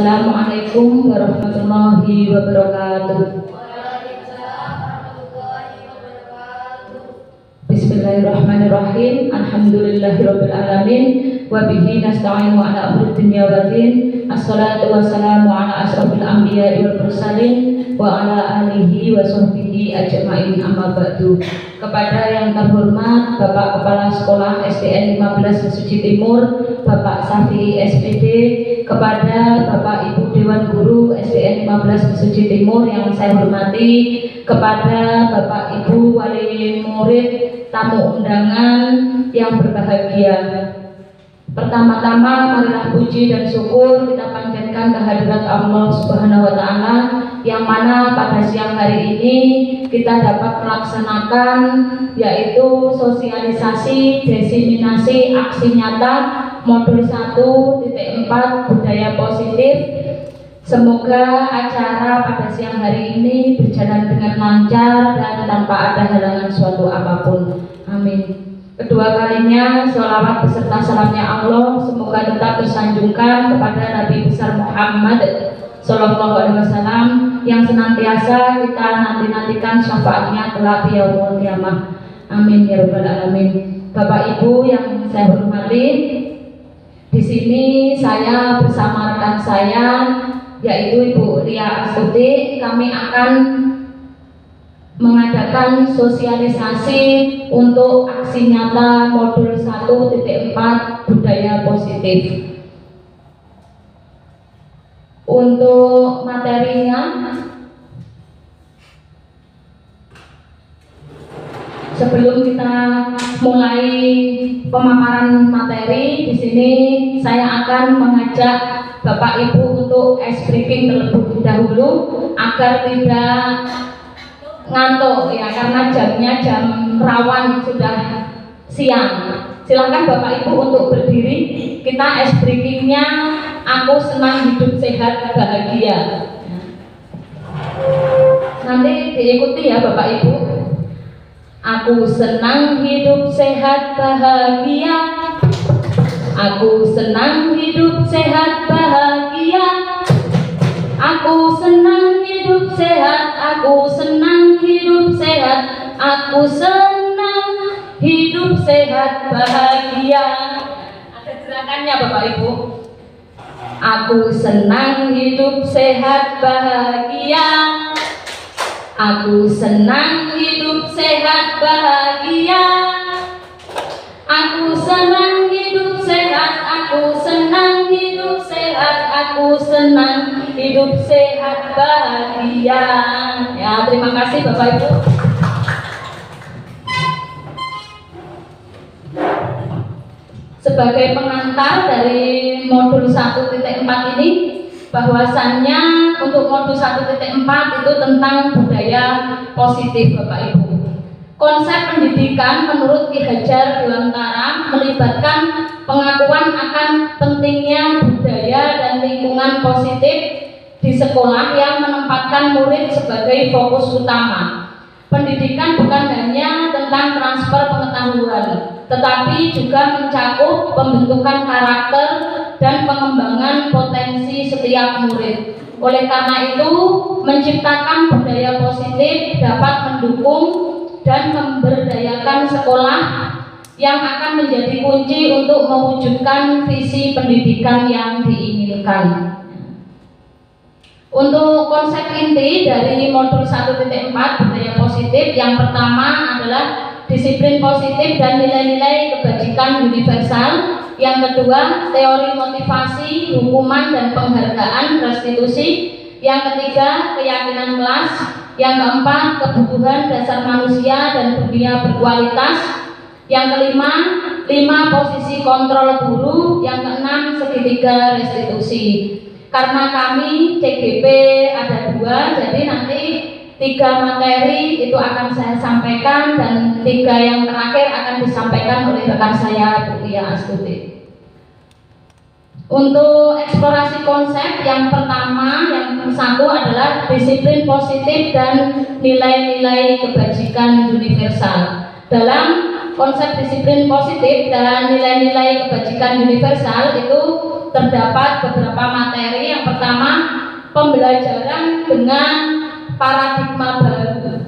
Assalamualaikum warahmatullahi wabarakatuh. Bismillahirrahmanirrahim. Alhamdulillahirabbil alamin wa bihi nasta'inu ala umuri dunya waddin. Assalatu wassalamu ala asrofil anbiya'i wal mursalin wa ala alihi wa sahbihi ajma'in, amma ba'du. Kepada yang terhormat Bapak Kepala Sekolah SDN 15 Mesuji Timur, Bapak Safi SPD, kepada Bapak Ibu Dewan Guru SDN 15 Mesuji Timur yang saya hormati, kepada Bapak Ibu Wali Murid, tamu undangan yang berbahagia. Pertama-tama marilah puji dan syukur kita panjatkan kehadirat Allah Subhanahu wa taala yang mana pada siang hari ini kita dapat melaksanakan yaitu sosialisasi diseminasi aksi nyata modul 1.4 budaya positif. Semoga acara pada siang hari ini berjalan dengan lancar dan tanpa ada halangan suatu apapun. Amin. Kedua kalinya sholawat beserta salamnya Allah semoga tetap tersanjungkan kepada Nabi besar Muhammad Sallallahu Alaihi Wasallam yang senantiasa kita nanti-nantikan syafaatnya kelak yaumul qiyamah. Amin ya rabbal alamin. Bapak Ibu yang saya hormati, di sini saya bersama rekan saya yaitu Ibu Ria Astuti, kami akan mengadakan sosialisasi untuk aksi nyata modul 1.4 budaya positif. Untuk materinya, sebelum kita mulai pemaparan materi, di sini saya akan mengajak Bapak Ibu untuk ice breaking terlebih dahulu agar tidak ngantuk ya, karena jamnya jam rawan sudah siang. Silakan Bapak Ibu untuk berdiri. Kita ice breakingnya aku senang hidup sehat bahagia. Nanti diikuti ya Bapak Ibu. Aku senang hidup sehat bahagia. Aku senang hidup sehat bahagia. Aku senang hidup sehat. Aku senang hidup sehat. Aku senang hidup sehat bahagia. Ada gerakannya Bapak Ibu. Aku senang hidup sehat bahagia. Aku senang hidup sehat bahagia. Aku senang hidup sehat. Aku senang hidup sehat. Aku senang hidup sehat bahagia. Ya, terima kasih Bapak Ibu. Sebagai pengantar dari modul 1.4 ini, bahwasannya untuk modul 1.4 itu tentang budaya positif Bapak Ibu. Konsep pendidikan menurut Ki Hajar Dewantara melibatkan pengakuan akan pentingnya budaya dan lingkungan positif di sekolah yang menempatkan murid sebagai fokus utama. Pendidikan bukan hanya tentang transfer pengetahuan, tetapi juga mencakup pembentukan karakter dan pengembangan potensi setiap murid. Oleh karena itu, menciptakan budaya positif dapat mendukung dan memberdayakan sekolah yang akan menjadi kunci untuk mewujudkan visi pendidikan yang diinginkan. Untuk konsep inti dari modul 1.4 budaya positif, yang pertama adalah disiplin positif dan nilai-nilai kebajikan universal. Yang kedua, teori motivasi, hukuman dan penghargaan restitusi. Yang ketiga, keyakinan kelas. Yang keempat, kebutuhan dasar manusia dan dunia berkualitas. Yang kelima, 5 posisi kontrol guru. Yang keenam, segitiga restitusi. Karena kami CGP ada 2, jadi nanti 3 materi itu akan saya sampaikan dan 3 yang terakhir akan disampaikan oleh rekan saya Bu Ria Astuti. Untuk eksplorasi konsep, yang pertama, yang satu adalah disiplin positif dan nilai-nilai kebajikan universal. Dalam konsep disiplin positif dan nilai-nilai kebajikan universal itu terdapat beberapa materi. Yang pertama, pembelajaran dengan paradigma baru,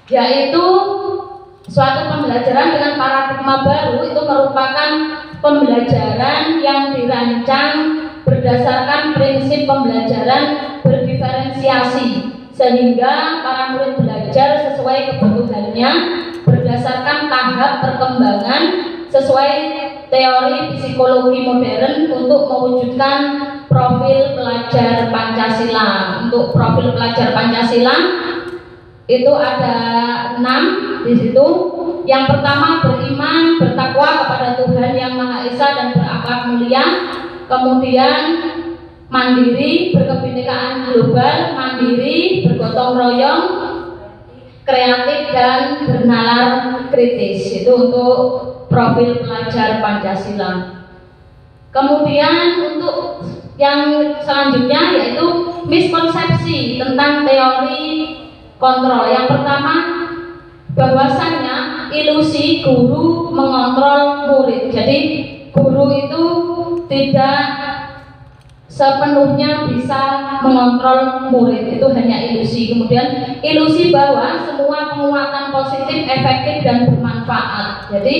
yaitu suatu pembelajaran dengan paradigma baru itu merupakan pembelajaran yang dirancang berdasarkan prinsip pembelajaran berdiferensiasi, sehingga para murid belajar sesuai kebutuhannya berdasarkan tahap perkembangan sesuai teori psikologi modern untuk mewujudkan profil pelajar Pancasila. Untuk profil pelajar Pancasila itu ada 6 di situ. Yang pertama, beriman, bertakwa kepada Tuhan Yang Maha Esa dan berakhlak mulia. Kemudian mandiri, berkebinekaan global, mandiri, bergotong royong, kreatif, dan bernalar kritis. Itu untuk profil pelajar Pancasila. Kemudian untuk yang selanjutnya yaitu miskonsepsi tentang teori kontrol. Yang pertama, bahwasannya ilusi guru mengontrol murid. Jadi guru itu tidak sepenuhnya bisa mengontrol murid, itu hanya ilusi. Kemudian ilusi bahwa semua penguatan positif efektif dan bermanfaat. Jadi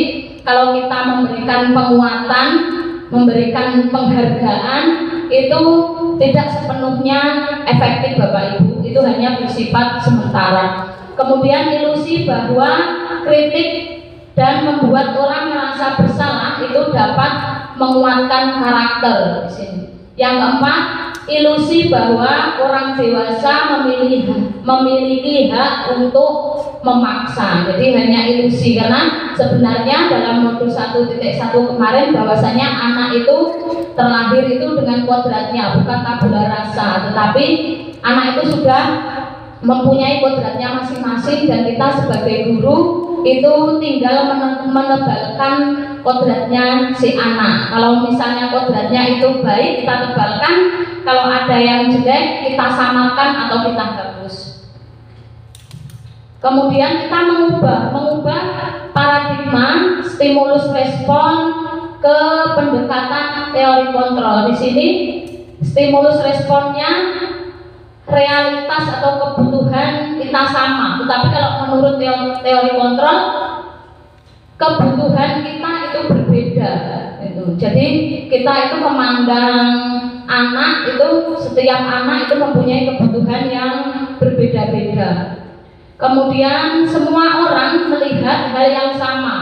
kalau kita memberikan penguatan, memberikan penghargaan, itu tidak sepenuhnya efektif Bapak Ibu, itu hanya bersifat sementara. Kemudian ilusi bahwa kritik dan membuat orang merasa bersalah itu dapat menguatkan karakter di sini. Yang keempat, ilusi bahwa orang dewasa memiliki hak untuk memaksa. Jadi hanya ilusi, karena sebenarnya dalam modul 1.1 kemarin bahwasanya anak itu terlahir itu dengan kodratnya, bukan tabula rasa, tetapi anak itu sudah mempunyai kodratnya masing-masing, dan kita sebagai guru itu tinggal menebalkan kodratnya si anak. Kalau misalnya kodratnya itu baik, kita tebalkan. Kalau ada yang jelek, kita samakan atau kita hapus. Kemudian kita mengubah paradigma stimulus respon ke pendekatan teori kontrol. Di sini stimulus responnya realitas atau kebutuhan kita sama, tetapi kalau menurut teori kontrol kebutuhan kita itu berbeda. Jadi kita itu memandang anak itu, setiap anak itu mempunyai kebutuhan yang berbeda-beda. Kemudian semua orang melihat hal yang sama.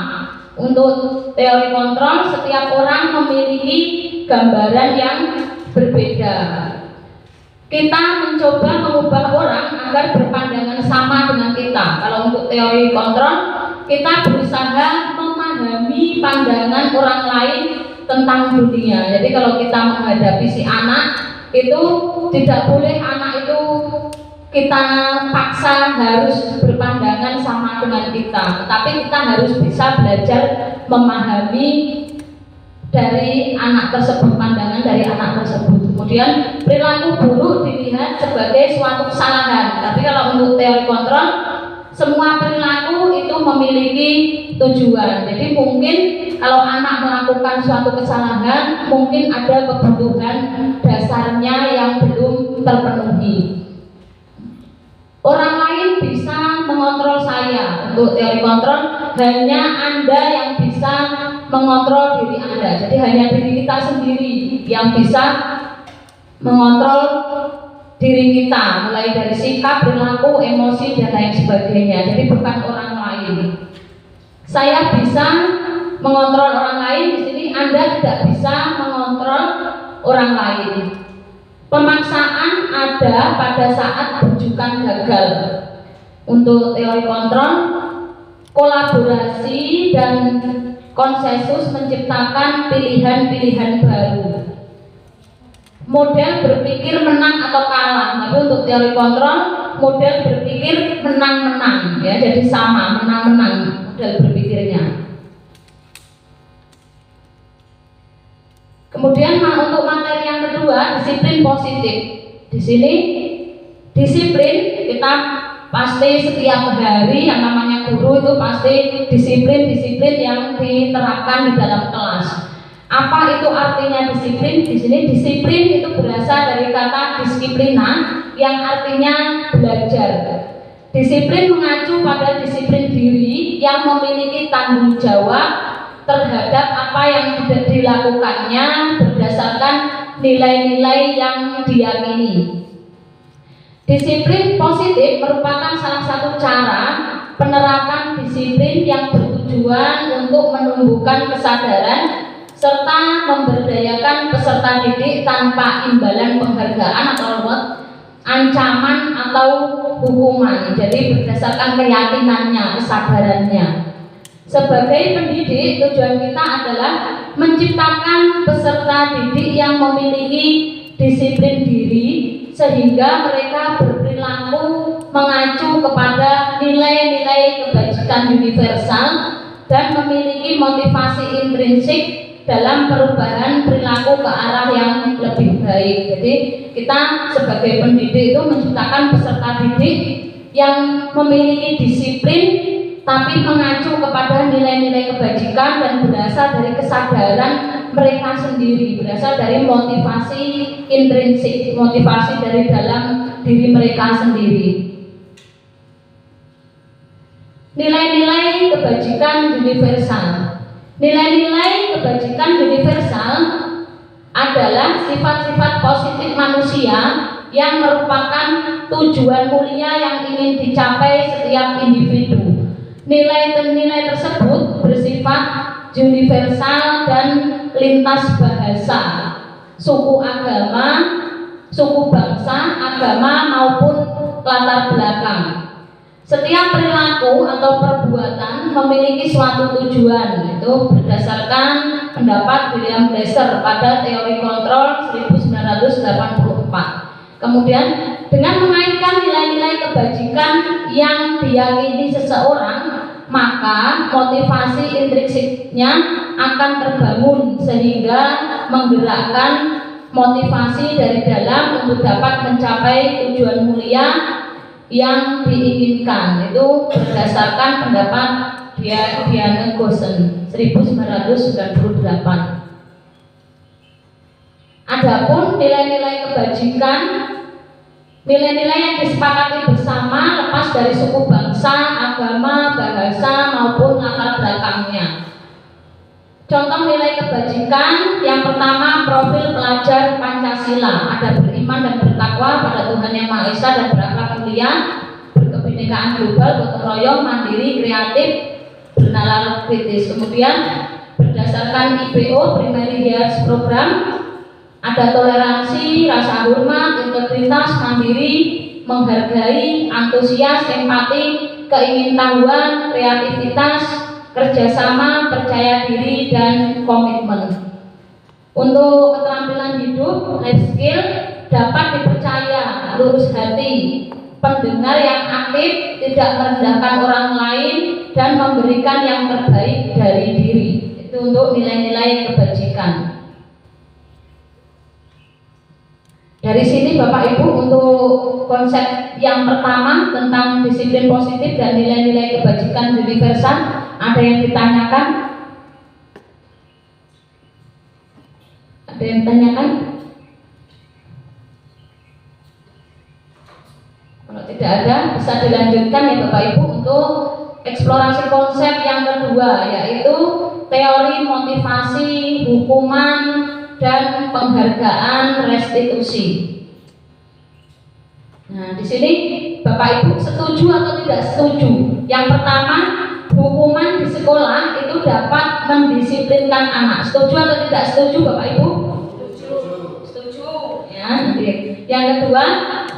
Untuk teori kontrol, setiap orang memiliki gambaran yang berbeda. Kita mencoba mengubah orang agar berpandangan sama dengan kita. Kalau untuk teori kontrol, kita berusaha memahami pandangan orang lain tentang dunia. Jadi kalau kita menghadapi si anak, itu tidak boleh anak itu kita paksa harus berpandangan sama dengan kita, tetapi kita harus bisa belajar memahami dari anak tersebut, pandangan dari anak tersebut. Kemudian perilaku buruk dilihat sebagai suatu kesalahan. Tapi kalau untuk teori kontrol, semua perilaku itu memiliki tujuan. Jadi mungkin kalau anak melakukan suatu kesalahan, mungkin ada kebutuhan dasarnya yang belum terpenuhi. Orang lain bisa mengontrol saya. Untuk teori kontrol, hanya Anda yang bisa mengontrol diri Anda. Jadi hanya diri kita sendiri yang bisa mengontrol diri kita, mulai dari sikap, perilaku, emosi, dan lain sebagainya. Jadi bukan orang lain. Saya bisa mengontrol orang lain, di sini Anda tidak bisa mengontrol orang lain. Pemaksaan ada pada saat rujukan gagal. Untuk teori kontrol, kolaborasi dan konsensus menciptakan pilihan-pilihan baru. Model berpikir menang atau kalah. Tapi untuk teori kontrol, model berpikir menang-menang, ya, jadi sama, menang-menang model berpikirnya. Kemudian untuk materi yang kedua, disiplin positif. Di sini disiplin kita pasti setiap hari, yang namanya guru itu pasti disiplin yang diterapkan di dalam kelas. Apa itu artinya disiplin? Di sini disiplin itu berasal dari kata disiplina yang artinya belajar. Disiplin mengacu pada disiplin diri yang memiliki tanggung jawab terhadap apa yang sudah dilakukannya berdasarkan nilai-nilai yang diyakini. Disiplin positif merupakan salah satu cara penerapan disiplin yang bertujuan untuk menumbuhkan kesadaran serta memberdayakan peserta didik tanpa imbalan penghargaan atau reward, ancaman atau hukuman. Jadi berdasarkan keyakinannya, kesadarannya. Sebagai pendidik, tujuan kita adalah menciptakan peserta didik yang memiliki disiplin diri sehingga mereka berperilaku mengacu kepada nilai-nilai kebajikan universal dan memiliki motivasi intrinsik dalam perubahan perilaku ke arah yang lebih baik. Jadi kita sebagai pendidik itu menciptakan peserta didik yang memiliki disiplin tapi mengacu kepada nilai-nilai kebajikan dan berasal dari kesadaran mereka sendiri, berasal dari motivasi intrinsik, motivasi dari dalam diri mereka sendiri. Nilai-nilai kebajikan universal. Nilai-nilai kebajikan universal adalah sifat-sifat positif manusia yang merupakan tujuan mulia yang ingin dicapai setiap individu. Nilai-nilai tersebut bersifat universal dan lintas bahasa, suku agama, suku bangsa, agama maupun latar belakang. Setiap perilaku atau perbuatan memiliki suatu tujuan, itu berdasarkan pendapat William Glasser pada teori kontrol 1984. Kemudian dengan mengaitkan nilai-nilai kebajikan yang diyakini seseorang, maka motivasi intrinsiknya akan terbangun sehingga menggerakkan motivasi dari dalam untuk dapat mencapai tujuan mulia yang diinginkan. Itu berdasarkan pendapat Diana Gosen 1998. Adapun nilai-nilai kebajikan, nilai-nilai yang disepakati bersama lepas dari suku bangsa, agama, bahasa maupun latar belakangnya. Contoh nilai kebajikan yang pertama, profil pelajar Pancasila, ada beriman dan bertakwa pada Tuhan Yang Maha Esa dan berakhlak mulia, berkebinekaan global, gotong royong, mandiri, kreatif, bernalar kritis. Kemudian berdasarkan IPO Primary Health Program, ada toleransi, rasa hormat, integritas, mandiri, menghargai, antusias, empati, keingintahuan, kreativitas, kerjasama, percaya diri, dan komitmen. Untuk keterampilan hidup, life skill, dapat dipercaya, lurus hati, pendengar yang aktif, tidak merendahkan orang lain, dan memberikan yang terbaik dari diri. Itu untuk nilai-nilai kebajikan. Dari sini Bapak Ibu, untuk konsep yang pertama tentang disiplin positif dan nilai-nilai kebajikan universal, ada yang ditanyakan? Ada yang ditanyakan? Kalau tidak ada, bisa dilanjutkan ya Bapak Ibu untuk eksplorasi konsep yang kedua, yaitu teori motivasi, hukuman, dan penghargaan restitusi. Nah, di sini Bapak Ibu setuju atau tidak setuju? Yang pertama, hukuman di sekolah itu dapat mendisiplinkan anak. Setuju atau tidak setuju Bapak Ibu? Setuju. Setuju. Ya, yang kedua,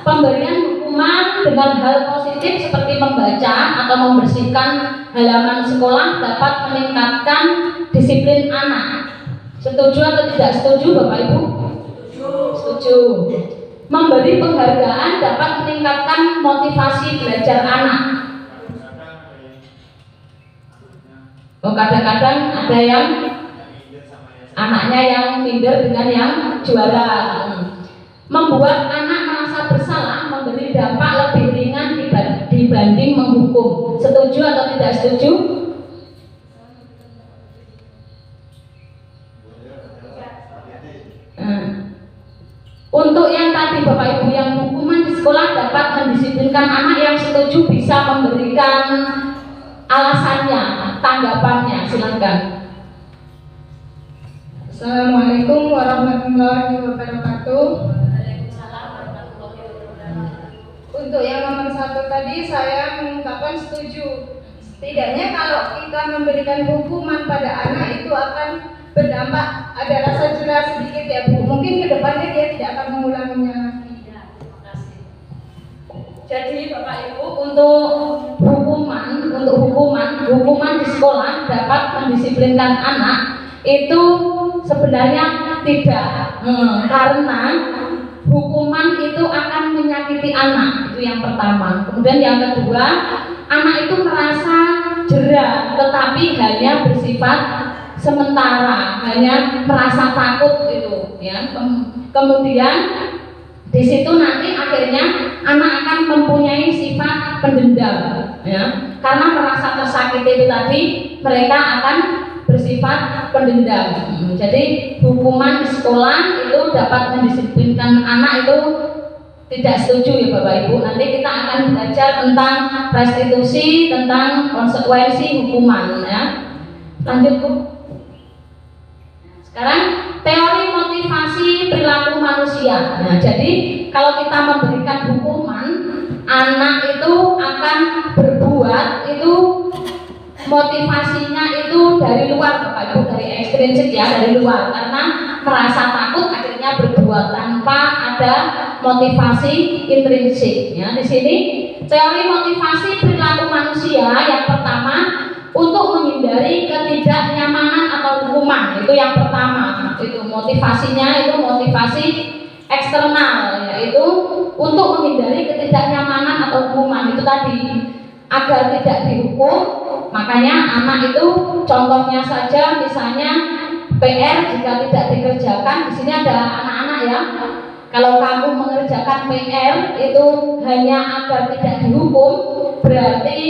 pemberian hukuman dengan hal positif seperti membaca atau membersihkan halaman sekolah dapat meningkatkan disiplin anak. Setuju atau tidak setuju Bapak Ibu? Setuju. Memberi penghargaan dapat meningkatkan motivasi belajar anak. Oh, kadang-kadang ada yang anaknya yang minder dengan yang juara. Membuat anak merasa bersalah memberi dampak lebih ringan dibanding menghukum. Setuju atau tidak setuju? mendisiplinkan anak yang setuju bisa memberikan alasannya, tanggapannya, silakan. Assalamualaikum warahmatullahi wabarakatuh. Untuk yang nomor 1 tadi saya mengungkapkan setuju. Setidaknya kalau kita memberikan hukuman pada anak itu akan berdampak, ada rasa jelas sedikit ya Bu. Mungkin kedepannya dia tidak akan mengulanginya lagi. Jadi Bapak Ibu, untuk hukuman di sekolah dapat mendisiplinkan anak itu sebenarnya tidak, karena hukuman itu akan menyakiti anak, itu yang pertama. Kemudian yang kedua, anak itu merasa jerah, tetapi hanya bersifat sementara, hanya merasa takut itu, ya. Kemudian di situ nanti akhirnya anak akan mempunyai sifat pendendam, ya. Karena merasa tersakiti itu tadi, mereka akan bersifat pendendam. Jadi hukuman di sekolah itu dapat mendisiplinkan anak itu tidak setuju ya Bapak Ibu. Nanti kita akan belajar tentang restitusi, tentang konsekuensi hukuman, ya. Lanjut Bu. Sekarang teori motivasi perilaku manusia. Nah, jadi kalau kita memberikan hukuman, anak itu akan berbuat itu motivasinya itu dari luar Bapak Ibu, dari ekstrinsik ya, dari luar, karena merasa takut akhirnya berbuat tanpa ada motivasi intrinsik, ya. Di sini teori motivasi perilaku manusia yang pertama, untuk menghindari ketidaknyamanan atau hukuman, itu yang pertama. Itu motivasinya itu motivasi eksternal, yaitu untuk menghindari ketidaknyamanan atau hukuman itu tadi, agar tidak dihukum. Makanya anak itu contohnya saja, misalnya PR jika tidak dikerjakan, di sini ada anak-anak ya. Kalau kamu mengerjakan PR itu hanya agar tidak dihukum, berarti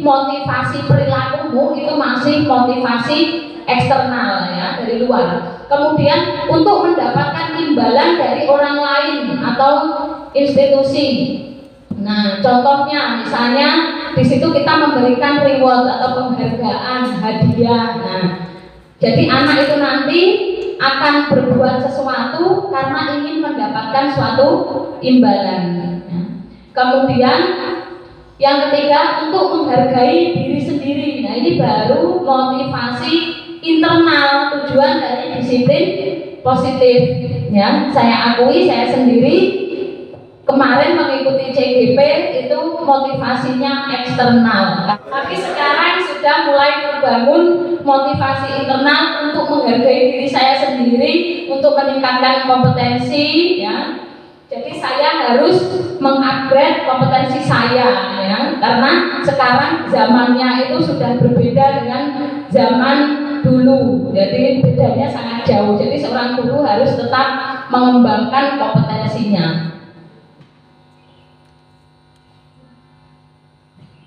motivasi perilakumu itu masih motivasi eksternal ya, dari luar. Kemudian untuk mendapatkan imbalan dari orang lain atau institusi. Nah, contohnya misalnya di situ kita memberikan reward atau penghargaan, hadiah. Nah, jadi anak itu nanti akan berbuat sesuatu karena ingin mendapatkan suatu imbalan. Kemudian yang ketiga, untuk menghargai diri sendiri. Nah, ini baru motivasi internal, tujuan dari disiplin positif. Ya, saya akui saya sendiri kemarin mengikuti CGP itu motivasinya eksternal. Tapi sekarang sudah mulai terbangun motivasi internal untuk menghargai diri saya sendiri, untuk meningkatkan kompetensi, ya. Jadi saya harus mengupgrade kompetensi saya, ya, karena sekarang zamannya itu sudah berbeda dengan zaman dulu. Jadi bedanya sangat jauh. Jadi seorang guru harus tetap mengembangkan kompetensinya.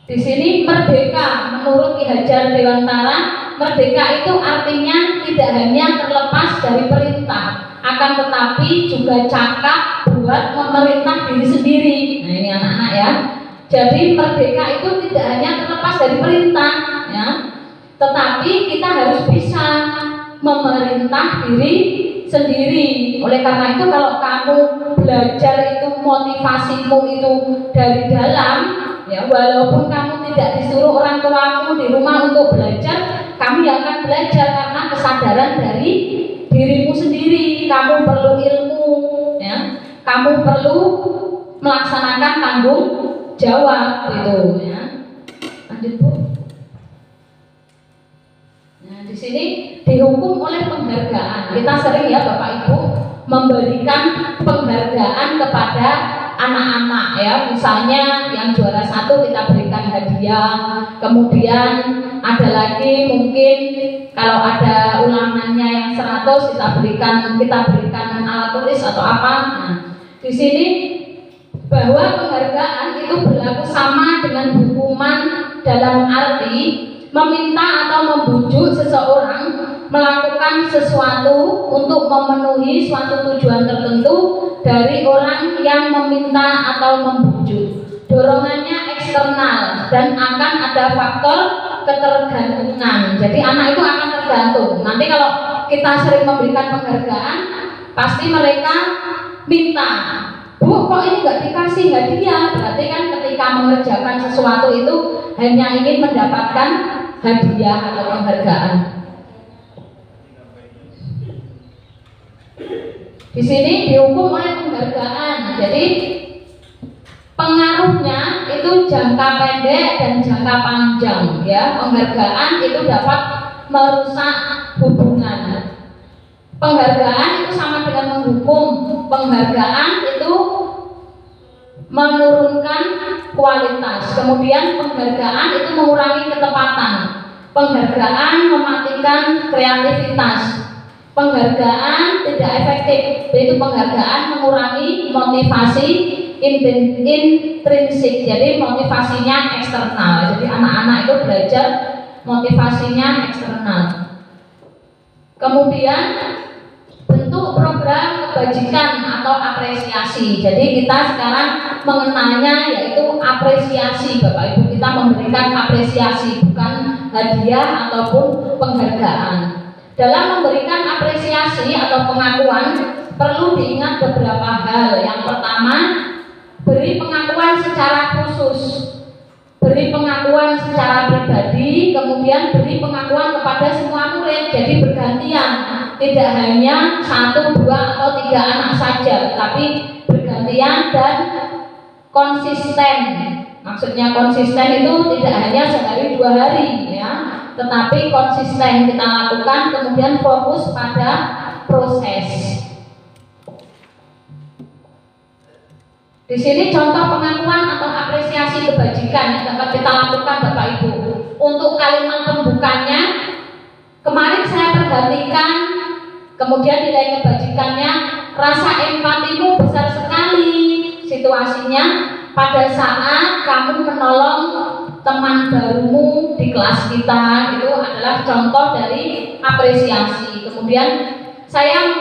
Di sini merdeka menurut Ki Hajar Dewantara, merdeka itu artinya tidak hanya terlepas dari perintah, akan tetapi juga cakap buat memerintah diri sendiri. Nah, ini anak-anak ya. Jadi merdeka itu tidak hanya terlepas dari perintah, ya, tetapi kita harus bisa memerintah diri sendiri. Oleh karena itu kalau kamu belajar itu motivasimu itu dari dalam, ya, walaupun kamu tidak disuruh orang tuamu di rumah untuk belajar, kamu yang akan belajar karena kesadaran dari dirimu sendiri. Kamu perlu ilmu, ya, kamu perlu melaksanakan tanggung jawab itu, ya. Lanjut Bu. Nah, di sini dihukum oleh penghargaan. Kita sering ya Bapak Ibu memberikan penghargaan kepada anak-anak ya, misalnya yang juara 1 kita berikan hadiah, kemudian ada lagi mungkin kalau ada ulangannya yang 100 kita berikan alat tulis atau apa. Nah, di sini bahwa penghargaan itu berlaku sama dengan hukuman dalam arti meminta atau membujuk seseorang melakukan sesuatu untuk memenuhi suatu tujuan tertentu dari orang yang meminta atau membujuk. dorongannya eksternal dan akan ada faktor ketergantungan. Jadi anak itu akan tergantung. Nanti kalau kita sering memberikan penghargaan, pasti mereka minta, Bu, kok ini nggak dikasih hadiah? Berarti kan ketika mengerjakan sesuatu itu hanya ingin mendapatkan hadiah atau penghargaan. Di sini dihukum oleh penghargaan. Jadi pengaruhnya itu jangka pendek dan jangka panjang, ya. Penghargaan itu dapat merusak hubungan. Penghargaan itu sama dengan menghukum. Penghargaan itu menurunkan kualitas. Kemudian penghargaan itu mengurangi ketepatan. Penghargaan mematikan kreativitas. Penghargaan tidak efektif. Itu penghargaan mengurangi motivasi intrinsik. Jadi motivasinya eksternal. Jadi anak-anak itu belajar motivasinya eksternal. Kemudian bentuk program kebajikan atau apresiasi. Jadi kita sekarang mengenalnya yaitu apresiasi, Bapak Ibu. Kita memberikan apresiasi, bukan hadiah ataupun penghargaan. Dalam memberikan apresiasi atau pengakuan perlu diingat beberapa hal. Yang pertama, beri pengakuan secara khusus, beri pengakuan secara pribadi, kemudian beri pengakuan kepada semua murid. Jadi bergantian, tidak hanya 1, 2, atau 3 anak saja, tapi bergantian dan konsisten. Maksudnya konsisten itu tidak hanya sehari 2 hari, ya, tetapi konsisten kita lakukan, kemudian fokus pada proses. Di sini contoh pengakuan atau apresiasi kebajikan yang dapat kita lakukan, Bapak Ibu. Untuk kalimat pembukanya, kemarin saya perhatikan, kemudian nilai kebajikannya, rasa empatimu besar sekali. Situasinya pada saat kamu menolong teman barumu di kelas kita, itu adalah contoh dari apresiasi. Kemudian saya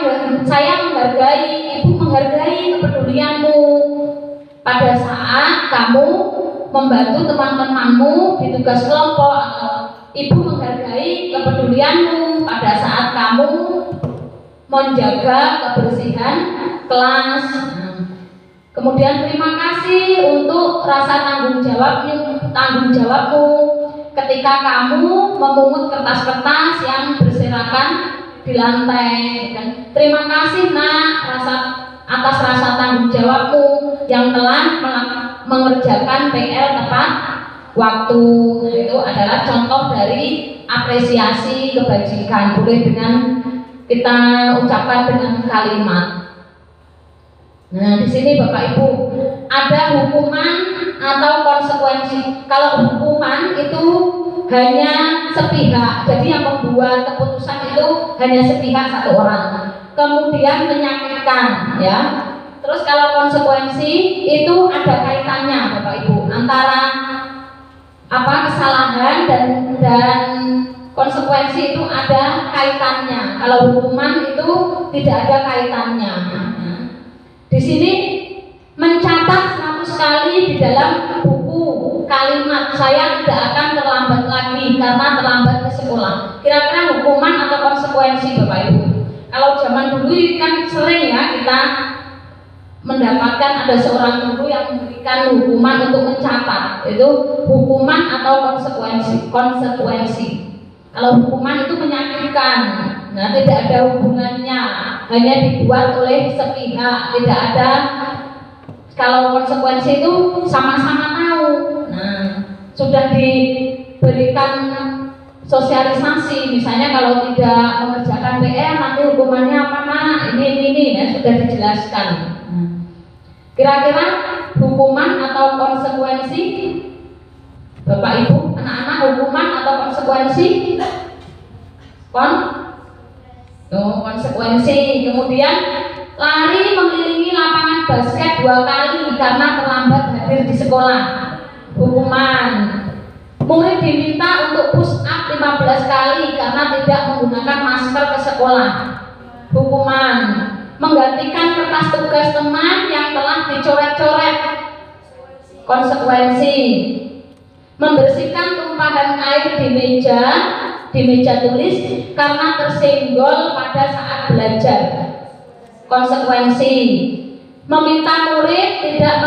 menghargai, ibu menghargai kepedulianmu pada saat kamu membantu teman-temanmu di tugas kelompok. Ibu menghargai kepedulianmu pada saat kamu menjaga kebersihan kelas. Kemudian terima kasih untuk rasa tanggung jawabmu ketika kamu memungut kertas-kertas yang berserakan di lantai. Dan terima kasih nak atas rasa tanggung jawabmu yang telah mengerjakan PR tepat waktu. Nah, itu adalah contoh dari apresiasi kebajikan. Boleh dengan kita ucapkan dengan kalimat. Nah, di sini Bapak Ibu ada hukuman atau konsekuensi. Kalau hukuman itu hanya sepihak, jadi yang membuat keputusan itu hanya sepihak 1 orang. Kemudian menyakitkan, ya. Terus kalau konsekuensi itu ada kaitannya, Bapak Ibu, antara kesalahan dan konsekuensi itu ada kaitannya. Kalau hukuman itu tidak ada kaitannya. Di sini mencatat 100 kali di dalam buku kalimat, saya tidak akan terlambat lagi karena terlambat ke sekolah. Kira-kira hukuman atau konsekuensi, Bapak Ibu? Kalau zaman dulu kan sering ya kita mendapatkan ada seorang guru yang memberikan hukuman untuk mencatat. Itu hukuman atau konsekuensi. Kalau hukuman itu menyakitkan, nah tidak ada hubungannya, hanya dibuat oleh sepihak, tidak ada. Kalau konsekuensi itu sama-sama tahu. Nah, sudah diberikan sosialisasi, misalnya kalau tidak mengerjakan PR nanti hukumannya apa nak? Ini ya sudah dijelaskan. Kira-kira hukuman atau konsekuensi, Bapak Ibu, anak-anak, hukuman atau konsekuensi? Konsekuensi. Kemudian lari mengelilingi lapangan basket 2 kali karena terlambat hadir di sekolah, hukuman. Murid diminta untuk push up 15 kali karena tidak menggunakan masker ke sekolah, hukuman. Menggantikan kertas tugas teman yang telah dicoret-coret, Konsekuensi: membersihkan tumpahan air di meja tulis karena tersenggol pada saat belajar. Konsekuensi: meminta murid tidak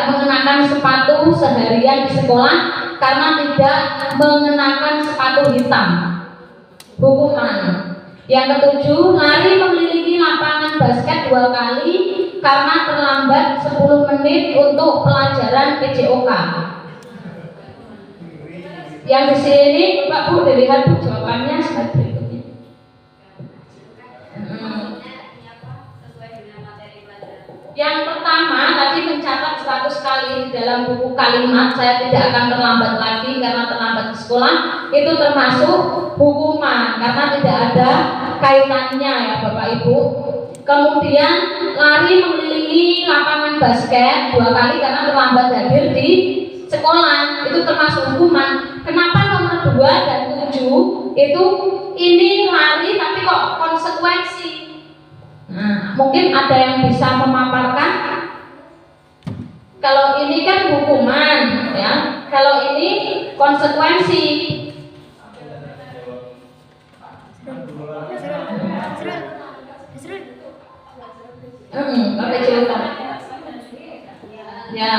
mengenakan sepatu seharian di sekolah karena tidak mengenakan sepatu hitam. Hukuman: yang ketujuh, lari mengelilingi lapangan basket 2 kali karena terlambat 10 menit untuk pelajaran PJOK. Yang di sini Bapak Bu dilihat Bu jawabannya seperti berikutnya. Yang pertama tadi mencatat 100 kali di dalam buku kalimat saya tidak akan terlambat lagi karena terlambat di sekolah, itu termasuk hukuman karena tidak ada kaitannya ya Bapak Ibu. Kemudian lari mengelilingi lapangan basket 2 kali karena terlambat hadir di sekolah, itu termasuk hukuman. Kenapa nomor 2 dan 7 itu ini lari tapi kok konsekuensi? Nah, mungkin ada yang bisa memaparkan. Kalau ini kan hukuman ya, kalau ini konsekuensi. Pakai jawaban. Ya.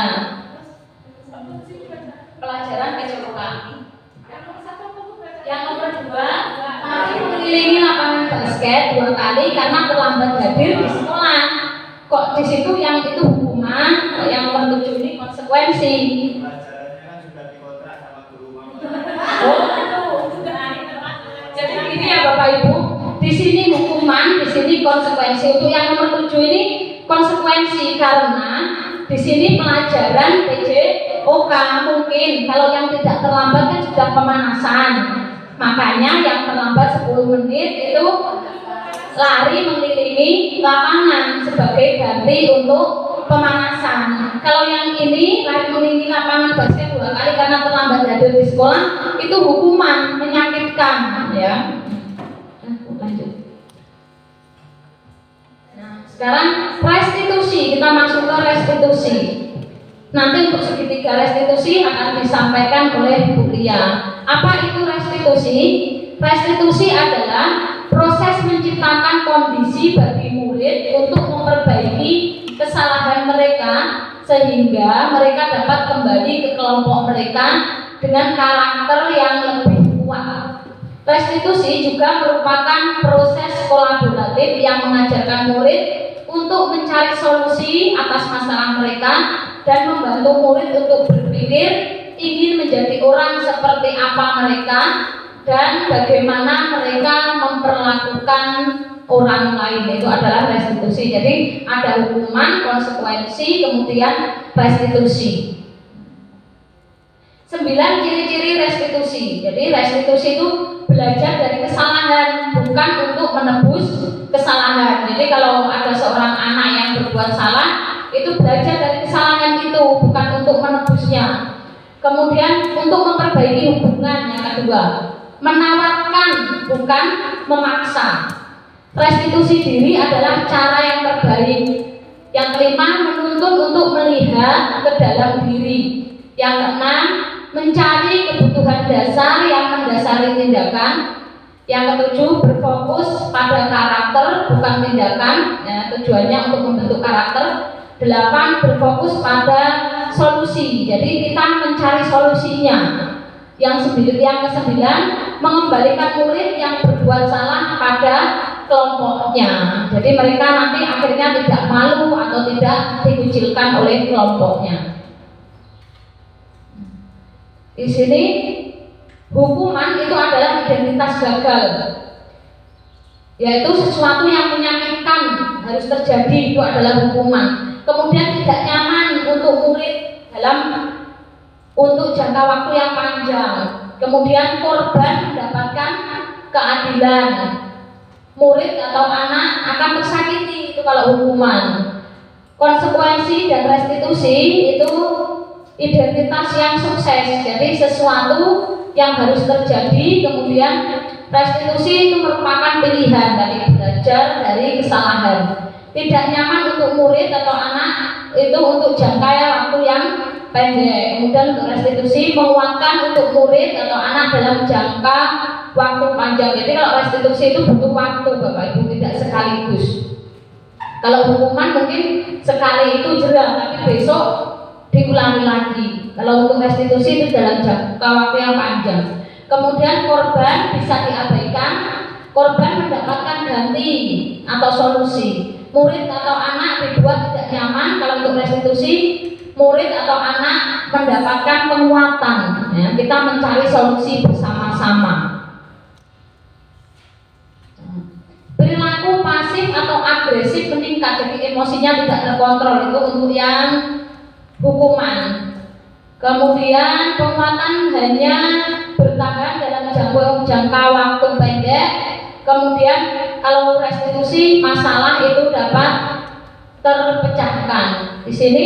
Pelajaran PJOK. Yang nomor 2, lari mengelilingi lapangan basket 2 kali karena terlambat hadir di sekolah. Kok di situ yang itu hukuman, kok yang nomor 7 ini konsekuensi? Oh, jadi ini ya Bapak Ibu, di sini hukuman, di sini konsekuensi. Untuk yang nomor 7 ini konsekuensi karena di sini pelajaran PJOK. Mungkin kalau yang tidak terlambat kan sudah pemanasan, makanya yang terlambat 10 menit itu lari mengelilingi lapangan sebagai ganti untuk pemanasan. Kalau yang ini lari mengelilingi lapangan basket 2 kali karena terlambat hadir di sekolah, itu hukuman, menyakitkan ya. Lanjut. Nah, sekarang restitusi, kita masuk ke restitusi. Nanti untuk segitiga restitusi akan disampaikan oleh Bu Lia. Apa itu restitusi? Restitusi adalah proses menciptakan kondisi bagi murid untuk memperbaiki kesalahan mereka sehingga mereka dapat kembali ke kelompok mereka dengan karakter yang lebih kuat. Restitusi juga merupakan proses kolaboratif yang mengajarkan murid untuk mencari solusi atas masalah mereka dan membantu murid untuk berpikir ingin menjadi orang seperti apa mereka dan bagaimana mereka memperlakukan orang lain. Itu adalah restitusi. Jadi ada hukuman, konsekuensi, kemudian restitusi. 9 ciri-ciri restitusi. Jadi restitusi itu belajar dari kesalahan, bukan untuk menebus kesalahan. Jadi kalau ada seorang anak yang berbuat salah, itu belajar dari kesalahan itu, bukan untuk menebusnya. Kemudian untuk memperbaiki hubungan, yang kedua, menawarkan bukan memaksa. Restitusi diri adalah cara yang terbaik. Yang kelima, menuntut untuk melihat ke dalam diri. Yang keenam, mencari kebutuhan dasar yang mendasari tindakan. Yang ketujuh, berfokus pada karakter bukan tindakan, ya, tujuannya untuk membentuk karakter. 8, berfokus pada solusi. Jadi kita mencari solusinya. Yang ke-9, mengembalikan murid yang berbuat salah pada kelompoknya. Jadi mereka nanti akhirnya tidak malu atau tidak dikucilkan oleh kelompoknya. Di sini hukuman itu adalah identitas gagal, yaitu sesuatu yang menyakitkan harus terjadi, itu adalah hukuman. Kemudian tidak nyaman untuk murid untuk jangka waktu yang panjang. Kemudian korban mendapatkan keadilan, murid atau anak akan tersakiti, itu kalau hukuman. Konsekuensi dan restitusi itu identitas yang sukses. Jadi sesuatu yang harus terjadi, kemudian restitusi itu merupakan pilihan dari belajar dari kesalahan. Tidak nyaman untuk murid atau anak itu untuk jangka waktu yang pendek. Kemudian untuk restitusi menguatkan untuk murid atau anak dalam jangka waktu panjang. Jadi kalau restitusi itu butuh waktu Bapak Ibu, tidak sekaligus. Kalau hukuman mungkin sekali itu jerah, tapi besok diulangi lagi. Kalau untuk restitusi itu dalam jangka waktu yang panjang. Kemudian korban bisa diabaikan, korban mendapatkan ganti atau solusi. Murid atau anak dibuat tidak nyaman. Kalau untuk restitusi, murid atau anak mendapatkan penguatan. Ya, kita mencari solusi bersama-sama. Perilaku pasif atau agresif meningkat, jadi emosinya tidak terkontrol, itu untuk yang hukuman. Kemudian penguatan hanya bertahan dalam jangka waktu pendek. Kemudian kalau restitusi masalah itu dapat terpecahkan. Di sini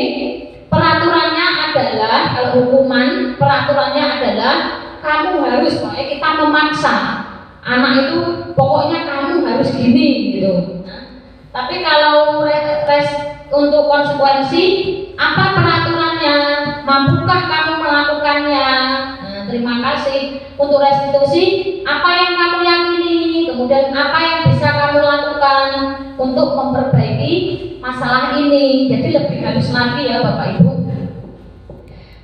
peraturannya adalah, kalau hukuman peraturannya adalah kamu harus, pokoknya kita memaksa anak itu, pokoknya kamu harus gini gitu. Tapi kalau untuk konsekuensi, apa peraturannya? Mampukah kamu melakukannya? Nah, terima kasih. Untuk restitusi, apa yang kamu yakini? Kemudian apa yang bisa kamu lakukan untuk memperbaiki masalah ini? Jadi lebih halus lagi ya Bapak Ibu.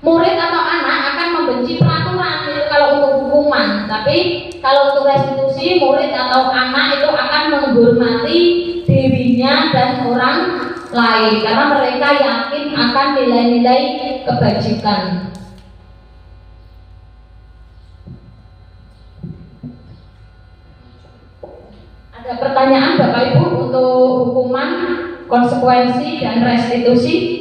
Murid atau anak akan membenci peraturan itu kalau untuk hukuman, tapi kalau untuk restitusi, murid atau anak itu akan menghormati dirinya dan orang lain karena mereka yakin akan nilai-nilai kebajikan. Ada pertanyaan Bapak Ibu untuk hukuman, konsekuensi, dan restitusi?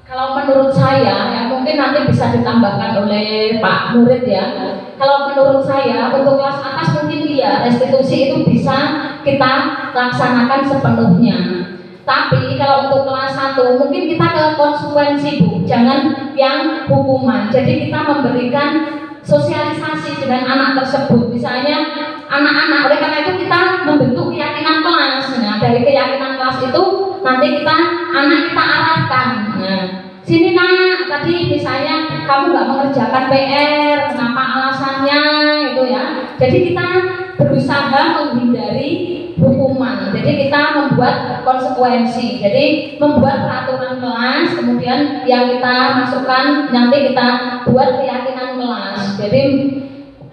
Kalau menurut saya, ya mungkin nanti bisa ditambahkan oleh Pak Murid ya. Kalau menurut saya untuk kelas atas mungkin iya, restitusi itu bisa kita laksanakan sepenuhnya. Tapi kalau untuk kelas 1 mungkin kita ke konsekuensi Bu, jangan yang hukuman. Jadi kita memberikan sosialisasi dengan anak tersebut. Misalnya anak-anak, oleh karena itu kita membentuk keyakinan kelas. Nah, dari keyakinan kelas itu nanti anak kita arahkan. Nah, sini nak, tadi misalnya kamu nggak mengerjakan PR, kenapa alasannya itu ya. Jadi kita berusaha menghindari hukuman. Jadi kita membuat konsekuensi. Jadi membuat peraturan kelas, kemudian yang kita masukkan nanti kita buat keyakinan kelas. Jadi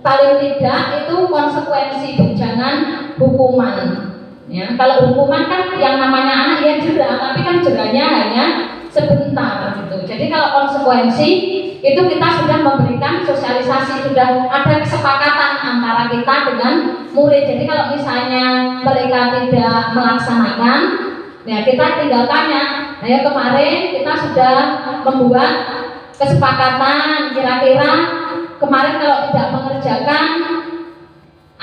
paling tidak itu konsekuensi, jangan hukuman. Ya, kalau hukuman kan yang namanya anak ya jerah, tapi kan jerahnya hanya sebentar gitu. Jadi kalau konsekuensi itu kita sudah memberikan sosialisasi, sudah ada kesepakatan antara kita dengan murid. Jadi kalau misalnya mereka tidak melaksanakan, ya kita tinggal tanya. Nah ya kemarin kita sudah membuat kesepakatan, kira-kira kemarin kalau tidak mengerjakan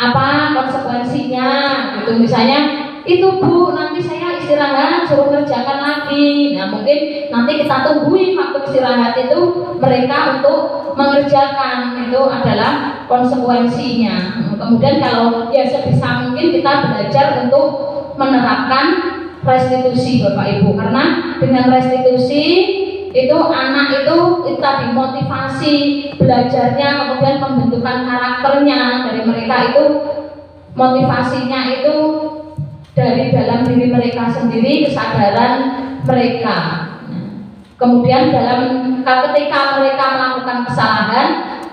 apa konsekuensinya gitu. Misalnya itu Bu, nanti saya istirahat suruh kerjakan lagi. Nah mungkin nanti kita tungguin waktu istirahat itu mereka untuk mengerjakan, itu adalah konsekuensinya. Kemudian kalau ya sebisa mungkin kita belajar untuk menerapkan restitusi Bapak Ibu, karena dengan restitusi itu anak itu tadi motivasi belajarnya, kemudian pembentukan karakternya dari mereka itu motivasinya itu dari dalam diri mereka sendiri, kesadaran mereka. Kemudian ketika mereka melakukan kesalahan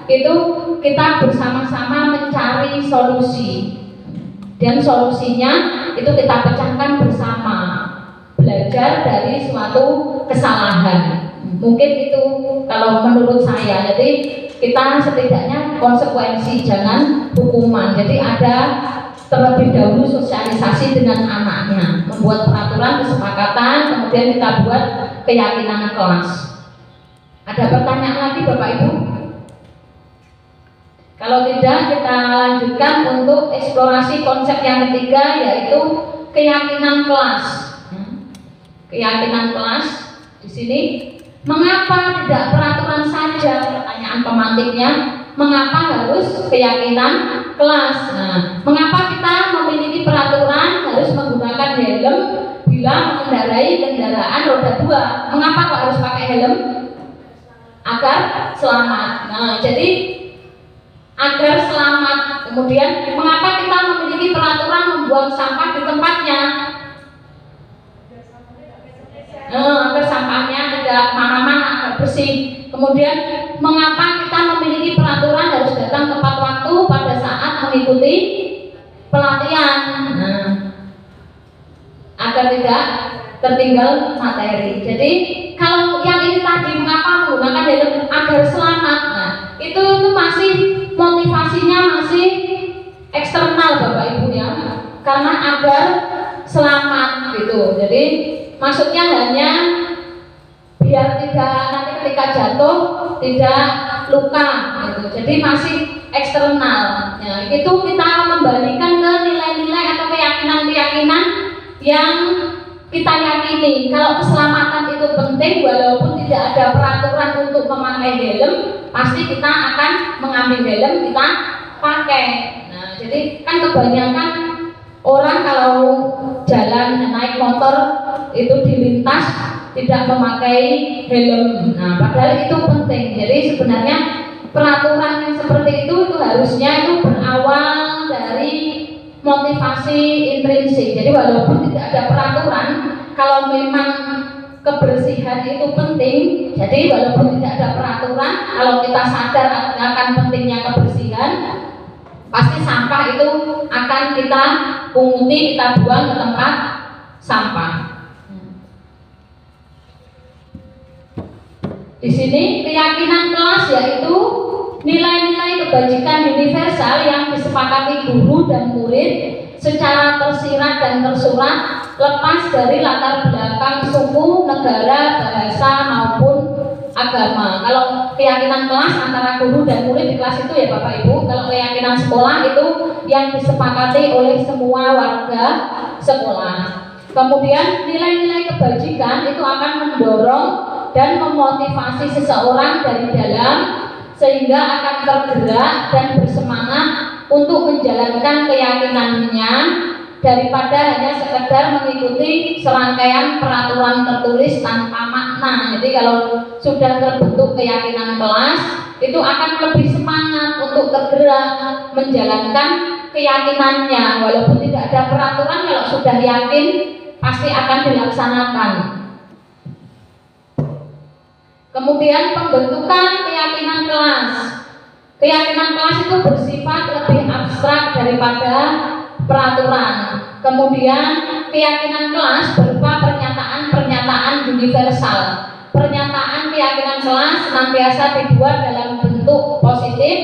itu kita bersama-sama mencari solusi, dan solusinya itu kita pecahkan bersama, belajar dari suatu kesalahan. Mungkin itu kalau menurut saya. Jadi kita setidaknya konsekuensi, jangan hukuman. Jadi ada terlebih dahulu sosialisasi dengan anaknya, membuat peraturan kesepakatan, kemudian kita buat keyakinan kelas. Ada pertanyaan lagi Bapak Ibu? Kalau tidak, kita lanjutkan untuk eksplorasi konsep yang ketiga, yaitu keyakinan kelas. Keyakinan kelas di sini, mengapa tidak peraturan saja? Pertanyaan pemantiknya, mengapa harus keyakinan kelas? Nah, mengapa kita memiliki peraturan harus menggunakan helm bila mengendarai kendaraan roda 2? Mengapa kok harus pakai helm? Agar selamat. Nah, jadi agar selamat. Kemudian mengapa kita memiliki peraturan membuang sampah di tempatnya? Agar sampahnya tidak kemana-mana, agar bersih. Kemudian mengapa kita memiliki peraturan harus datang tepat waktu pada saat mengikuti pelatihan? Agar tidak tertinggal materi. Jadi kalau yang ini tadi, mengapa menggunakan helm agar selamat? Nah, itu masih motivasinya masih eksternal Bapak Ibu ya, karena agar selamat gitu. Jadi maksudnya hanya biar tidak nanti ketika jatuh tidak luka gitu. Jadi masih eksternal. Ya, itu kita membalikan ke nilai-nilai atau keyakinan-keyakinan yang kita yakini. Kalau keselamatan itu penting, walaupun tidak ada peraturan untuk memakai helm, pasti kita akan mengambil helm, kita pakai. Nah, jadi kan kebanyakan orang kalau jalan naik motor itu dilintas tidak memakai helm. Nah, padahal itu penting. Jadi sebenarnya peraturan yang seperti itu harusnya itu berawal dari motivasi intrinsik. Jadi walaupun tidak ada peraturan, kalau memang kebersihan itu penting, jadi walaupun tidak ada peraturan, kalau kita sadar akan pentingnya kebersihan, pasti sampah itu akan kita punguti, kita buang ke tempat sampah. Di sini keyakinan kelas yaitu nilai-nilai kebajikan universal yang disepakati guru dan murid secara tersirat dan tersurat, lepas dari latar belakang suku, negara, bahasa maupun agama. Kalau keyakinan kelas antara guru dan murid di kelas itu ya Bapak Ibu. Kalau keyakinan sekolah itu yang disepakati oleh semua warga sekolah. Kemudian nilai-nilai kebajikan itu akan mendorong dan memotivasi seseorang dari dalam, sehingga akan tergerak dan bersemangat untuk menjalankan keyakinannya daripada hanya sekedar mengikuti serangkaian peraturan tertulis tanpa makna. Jadi kalau sudah terbentuk keyakinan kelas, itu akan lebih semangat untuk tergerak menjalankan keyakinannya, walaupun tidak ada peraturan. Kalau sudah yakin pasti akan dilaksanakan. Kemudian pembentukan keyakinan kelas. Keyakinan kelas itu bersifat lebih abstrak daripada peraturan. Kemudian keyakinan kelas berupa pernyataan-pernyataan universal. Pernyataan keyakinan kelas senantiasa dibuat dalam bentuk positif.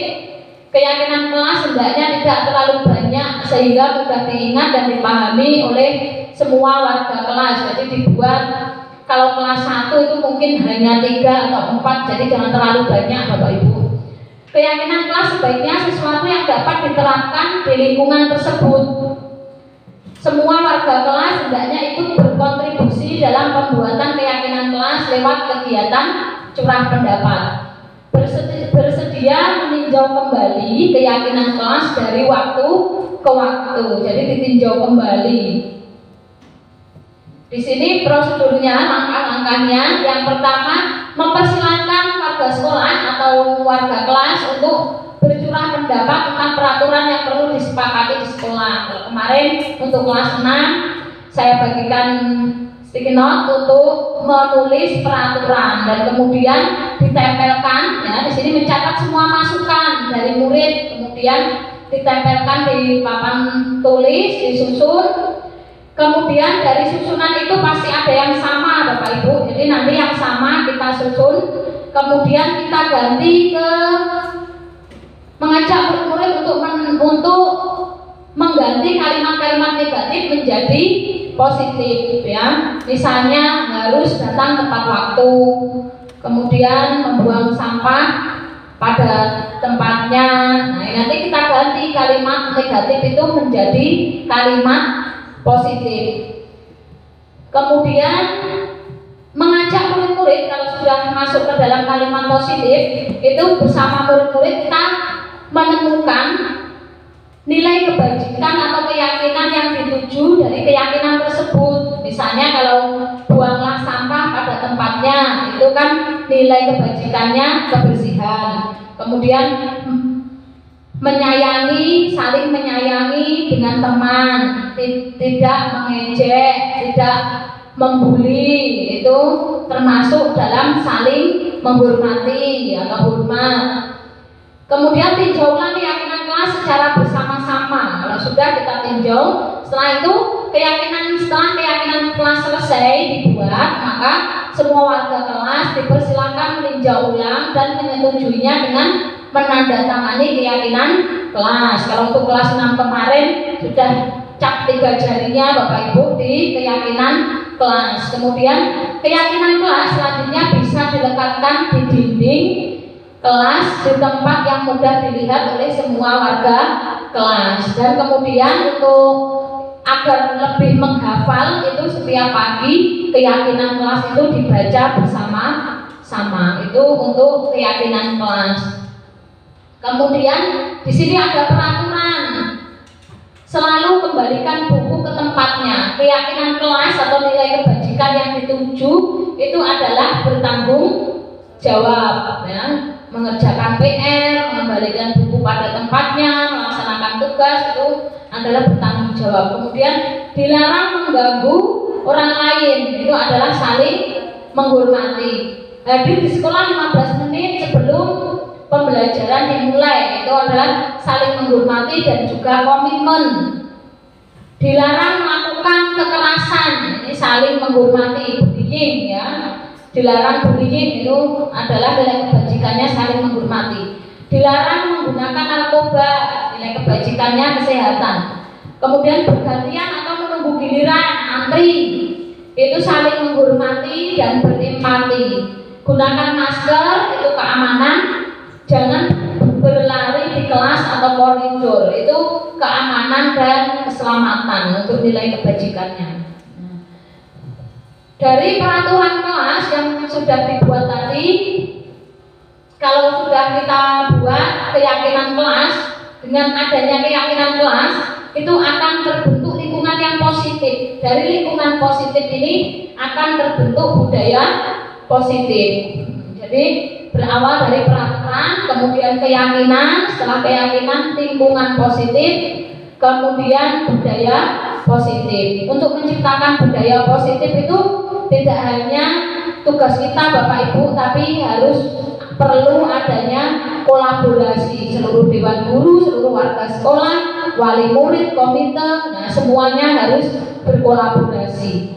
Keyakinan kelas hendaknya tidak terlalu banyak sehingga mudah diingat dan dipahami oleh semua warga kelas. Jadi dibuat, kalau kelas 1 itu mungkin hanya 3 atau 4, jadi jangan terlalu banyak Bapak Ibu. Keyakinan kelas sebaiknya sesuatu yang dapat diterapkan di lingkungan tersebut. Semua warga kelas hendaknya ikut berkontribusi dalam pembuatan keyakinan kelas lewat kegiatan curah pendapat. Bersedia meninjau kembali keyakinan kelas dari waktu ke waktu. Jadi ditinjau kembali. Di sini prosedurnya, langkah-langkahnya. Yang pertama, mempersilahkan warga sekolah atau warga kelas untuk bercurah pendapat tentang peraturan yang perlu disepakati di sekolah. Kemarin untuk kelas 6 saya bagikan sticky note untuk menulis peraturan dan kemudian ditempelkan. Ya, di sini mencatat semua masukan dari murid, kemudian ditempelkan di papan tulis, disusun. Kemudian dari susunan itu pasti ada yang sama Bapak Ibu. Jadi nanti yang sama kita susun. Kemudian kita ganti ke mengajak murid-murid untuk mengganti kalimat-kalimat negatif menjadi positif ya. Misalnya harus datang tepat waktu. Kemudian membuang sampah pada tempatnya. Nah, nanti kita ganti kalimat negatif itu menjadi kalimat positif. Kemudian mengajak murid-murid kalau sudah masuk ke dalam kalimat positif itu bersama murid-murid kita menemukan nilai kebajikan atau keyakinan yang dituju dari keyakinan tersebut. Misalnya kalau buanglah sampah pada tempatnya, itu kan nilai kebajikannya kebersihan. Kemudian menyayangi, saling menyayangi dengan teman, tidak mengejek, tidak membuli, itu termasuk dalam saling menghormati atau hormat. Kemudian tinjaulah keyakinan kelas secara bersama-sama. Kalau sudah kita tinjau, setelah itu setelah keyakinan kelas selesai dibuat, maka semua warga kelas dipersilakan meninjau ulang dan menyetujuinya dengan menandatangani keyakinan kelas. Kalau untuk kelas 6 kemarin sudah cap 3 jarinya Bapak Ibu di keyakinan kelas. Kemudian keyakinan kelas selanjutnya bisa dilekatkan di dinding kelas di tempat yang mudah dilihat oleh semua warga kelas. Dan kemudian untuk agar lebih menghafal itu setiap pagi keyakinan kelas itu dibaca bersama-sama. Itu untuk keyakinan kelas. Kemudian di sini ada peraturan. Selalu kembalikan buku ke tempatnya. Keyakinan kelas atau nilai kebajikan yang dituju itu adalah bertanggung jawab ya. Mengerjakan PR, mengembalikan buku pada tempatnya, melaksanakan tugas itu adalah bertanggung jawab. Kemudian dilarang mengganggu orang lain, itu adalah saling menghormati. Hadir di sekolah 15 menit sebelum pembelajaran dimulai, itu adalah saling menghormati dan juga komitmen. Dilarang melakukan kekerasan, ini saling menghormati, bullying ya. Dilarang bullying itu adalah nilai kebajikannya saling menghormati. Dilarang menggunakan narkoba, nilai kebajikannya kesehatan. Kemudian bergantian atau menunggu giliran, antri, itu saling menghormati dan berempati. Gunakan masker, itu keamanan. Jangan berlari di kelas atau koridor, itu keamanan dan keselamatan untuk nilai kebajikannya. Dari peraturan kelas yang sudah dibuat tadi, kalau sudah kita buat keyakinan kelas, dengan adanya keyakinan kelas itu akan terbentuk lingkungan yang positif. Dari lingkungan positif ini akan terbentuk budaya positif. Jadi berawal dari peraturan, kemudian keyakinan, setelah keyakinan lingkungan positif, kemudian budaya positif. Untuk menciptakan budaya positif itu tidak hanya tugas kita Bapak Ibu, tapi harus perlu adanya kolaborasi seluruh dewan guru, seluruh warga sekolah, wali murid, komite, nah semuanya harus berkolaborasi.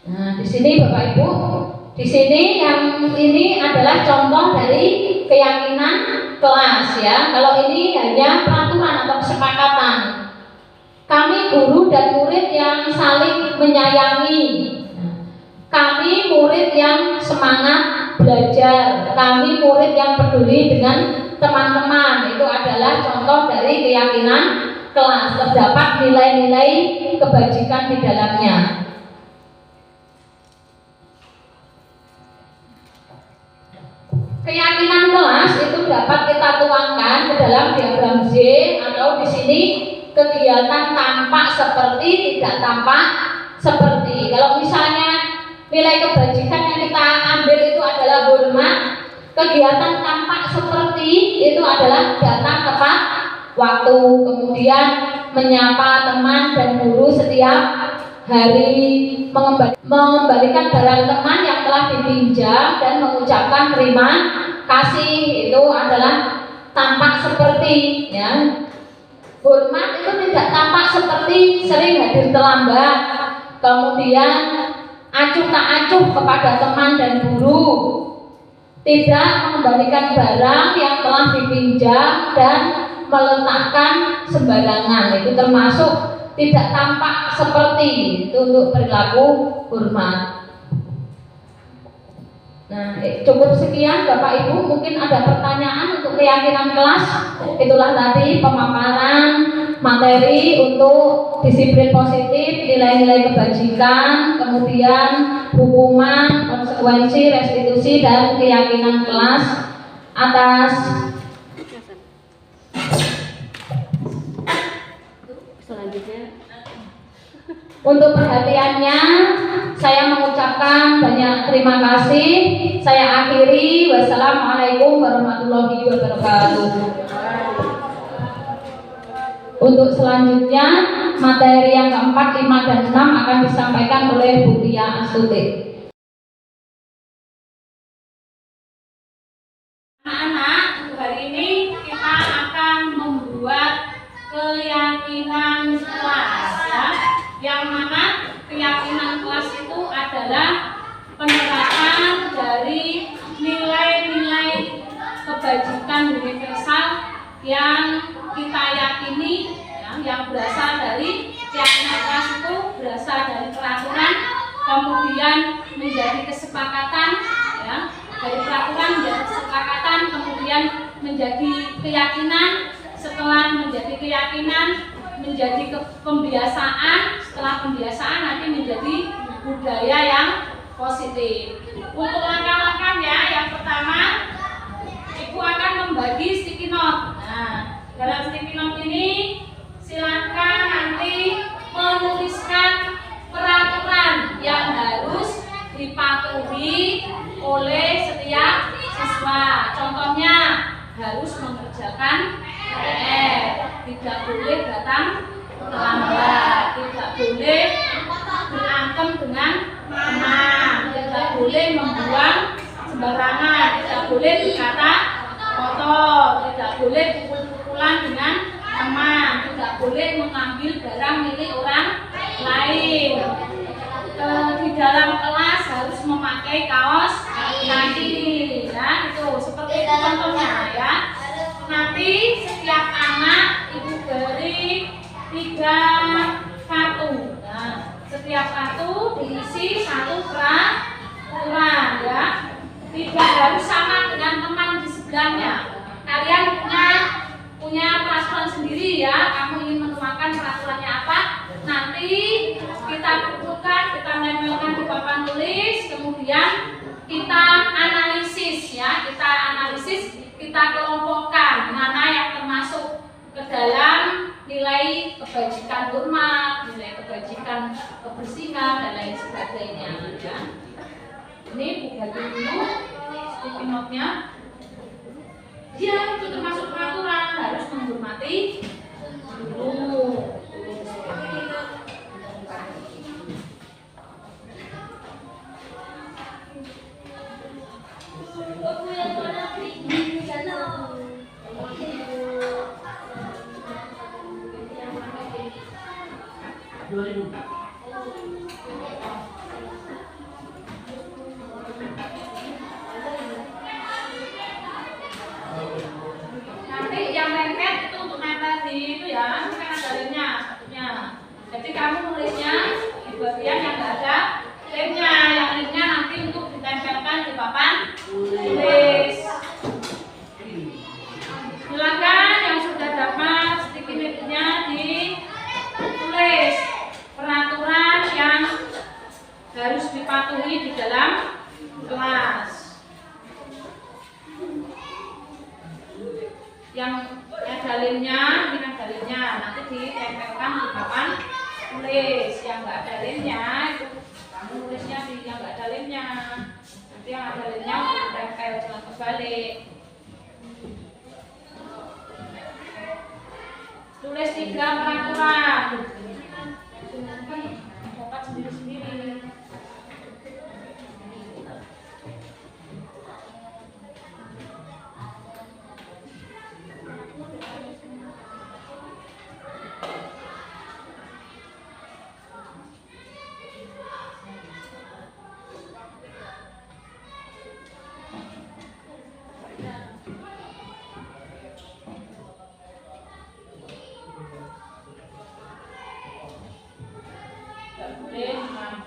Nah, di sini Bapak Ibu, di sini yang ini adalah contoh dari keyakinan kelas ya. Kalau ini hanya peraturan atau kesepakatan. Kami guru dan murid yang saling menyayangi. Kami murid yang semangat belajar. Kami murid yang peduli dengan teman-teman. Itu adalah contoh dari keyakinan kelas. Terdapat nilai-nilai kebajikan di dalamnya. Keyakinan kelas itu dapat kita tuangkan ke dalam diagram Z atau di sini kegiatan tampak seperti, tidak tampak seperti. Kalau misalnya nilai kebajikan yang kita ambil itu adalah hormat, kegiatan tampak seperti itu adalah datang tepat waktu, kemudian menyapa teman dan guru setiap hari, mengembalikan barang teman yang telah dipinjam dan mengucapkan terima kasih, itu adalah tampak seperti ya. Hormat itu tidak tampak seperti sering hadir terlambat, kemudian acuh tak acuh kepada teman dan guru, tidak mengembalikan barang yang telah dipinjam dan meletakkan sembarangan. Itu termasuk tidak tampak seperti itu untuk perilaku hormat. Nah, cukup sekian Bapak Ibu, mungkin ada pertanyaan untuk keyakinan kelas. Itulah tadi pemaparan materi untuk disiplin positif, nilai-nilai kebajikan, kemudian hukuman, konsekuensi, restitusi, dan keyakinan kelas atas selanjutnya. Untuk perhatiannya, saya mengucapkan banyak terima kasih. Saya akhiri. Wassalamualaikum warahmatullahi wabarakatuh. Untuk selanjutnya, materi yang keempat, 5, dan 6 akan disampaikan oleh Bu Tia Astuti. Anak-anak, untuk hari ini kita akan membuat keyakinan kelas, ya. Yang mana keyakinan kelas itu adalah penerapan dari nilai-nilai kebajikan universal yang kita yakini, ya, yang berasal dari keyakinan kelas itu berasal dari peraturan, kemudian menjadi kesepakatan, ya, dari peraturan menjadi kesepakatan, kemudian menjadi keyakinan, setelah menjadi keyakinan menjadi pembiasaan, setelah pembiasaan nanti menjadi budaya yang positif. Untuk langkah-langkahnya, yang pertama Ibu akan membagi sticky note. Nah, dalam sticky note ini silakan nanti menuliskan peraturan yang harus dipatuhi oleh setiap siswa. Contohnya harus mengerjakan PR, tidak boleh datang terlambat, tidak boleh berantem dengan teman, tidak boleh membuang sembarangan, tidak boleh berkata kotor, tidak boleh pukul-pukulan dengan teman, tidak boleh mengambil barang milik orang lain. Di dalam kelas harus memakai kaos kaki, ya, itu seperti itu contohnya, ya. Nanti setiap anak Ibu beri 3 kartu. Nah, setiap kartu diisi 1 peraturan, ya. Tidak harus sama dengan teman di sebelahnya. Kalian punya peraturan sendiri, ya. Kamu ingin menuangkan peraturannya apa? Nanti kita kumpulkan, kita nempelkan di papan tulis, kemudian kita analisis, ya. Kita analisis, kita kelompokkan mana yang termasuk ke dalam nilai kebajikan hormat, nilai kebajikan kebersihan, dan lain sebagainya, ya. Ini bukan dulu sticky note-nya. Ya, itu termasuk peraturan, harus menghormati dulu. Nanti yang lengket itu untuk nempel di itu, ya, ini kan ada lemnya satunya. Jadi kamu nulisnya di bagian yang nggak ada lemnya, yang lemnya nanti untuk ditempelkan di papan tulis. Silakan yang sudah dapat sticky note-nya ditulis peraturan yang harus dipatuhi di dalam kelas. Yang ada lemnya, ini ada lemnya, nanti ditempelkan di papan tulis. Yang nggak ada lemnya itu kamu nulisnya di yang nggak ada lemnya. Nanti yang ada lemnya ditempel, jangan kebalik. Tulis 3 peraturan. Dapat sendiri-sendiri.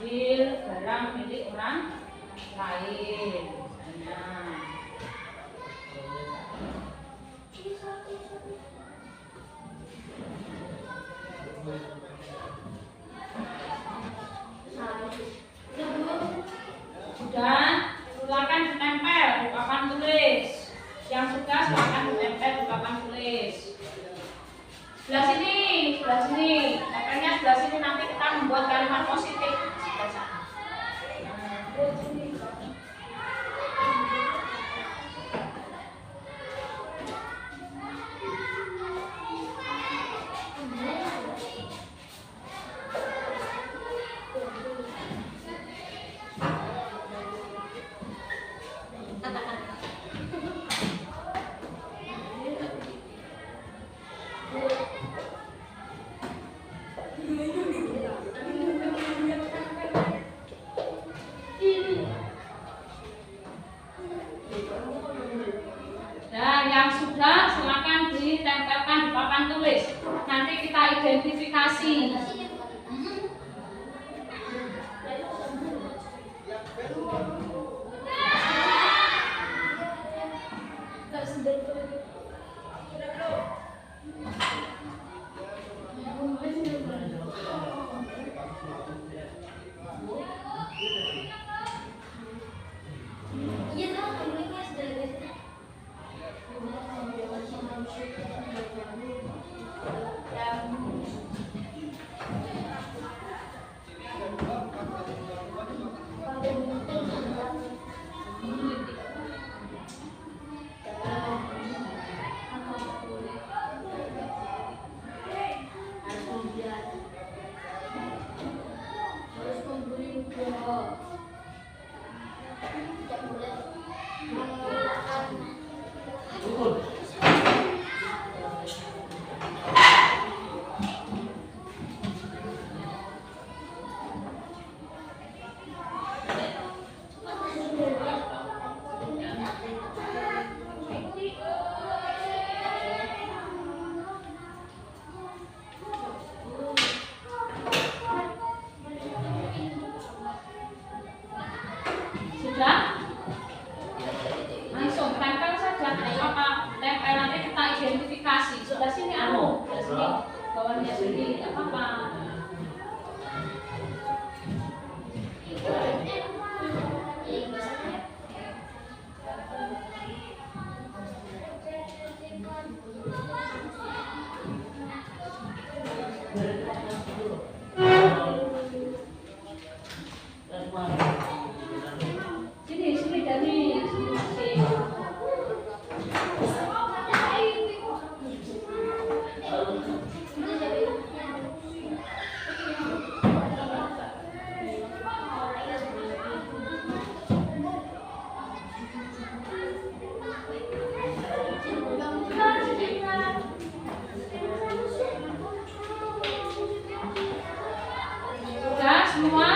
mengambil barang milik orang lain. Misalnya. Sudah, silakan ditempel di papan tulis. Yang sudah silakan ditempel di papan tulis. Sebelah sini, tempelnya sebelah sini, nanti kita membuat kalimat positif. Sebelah sana. Dan yang sudah silakan ditempelkan di papan tulis. Nanti kita identifikasi. Sudah? Langsung tempel saja. Apa tempel nanti kita identifikasi. Sudah sini sudah sini bawahnya sini, tidak apa-apa. Sini dari sini. Sudah semua?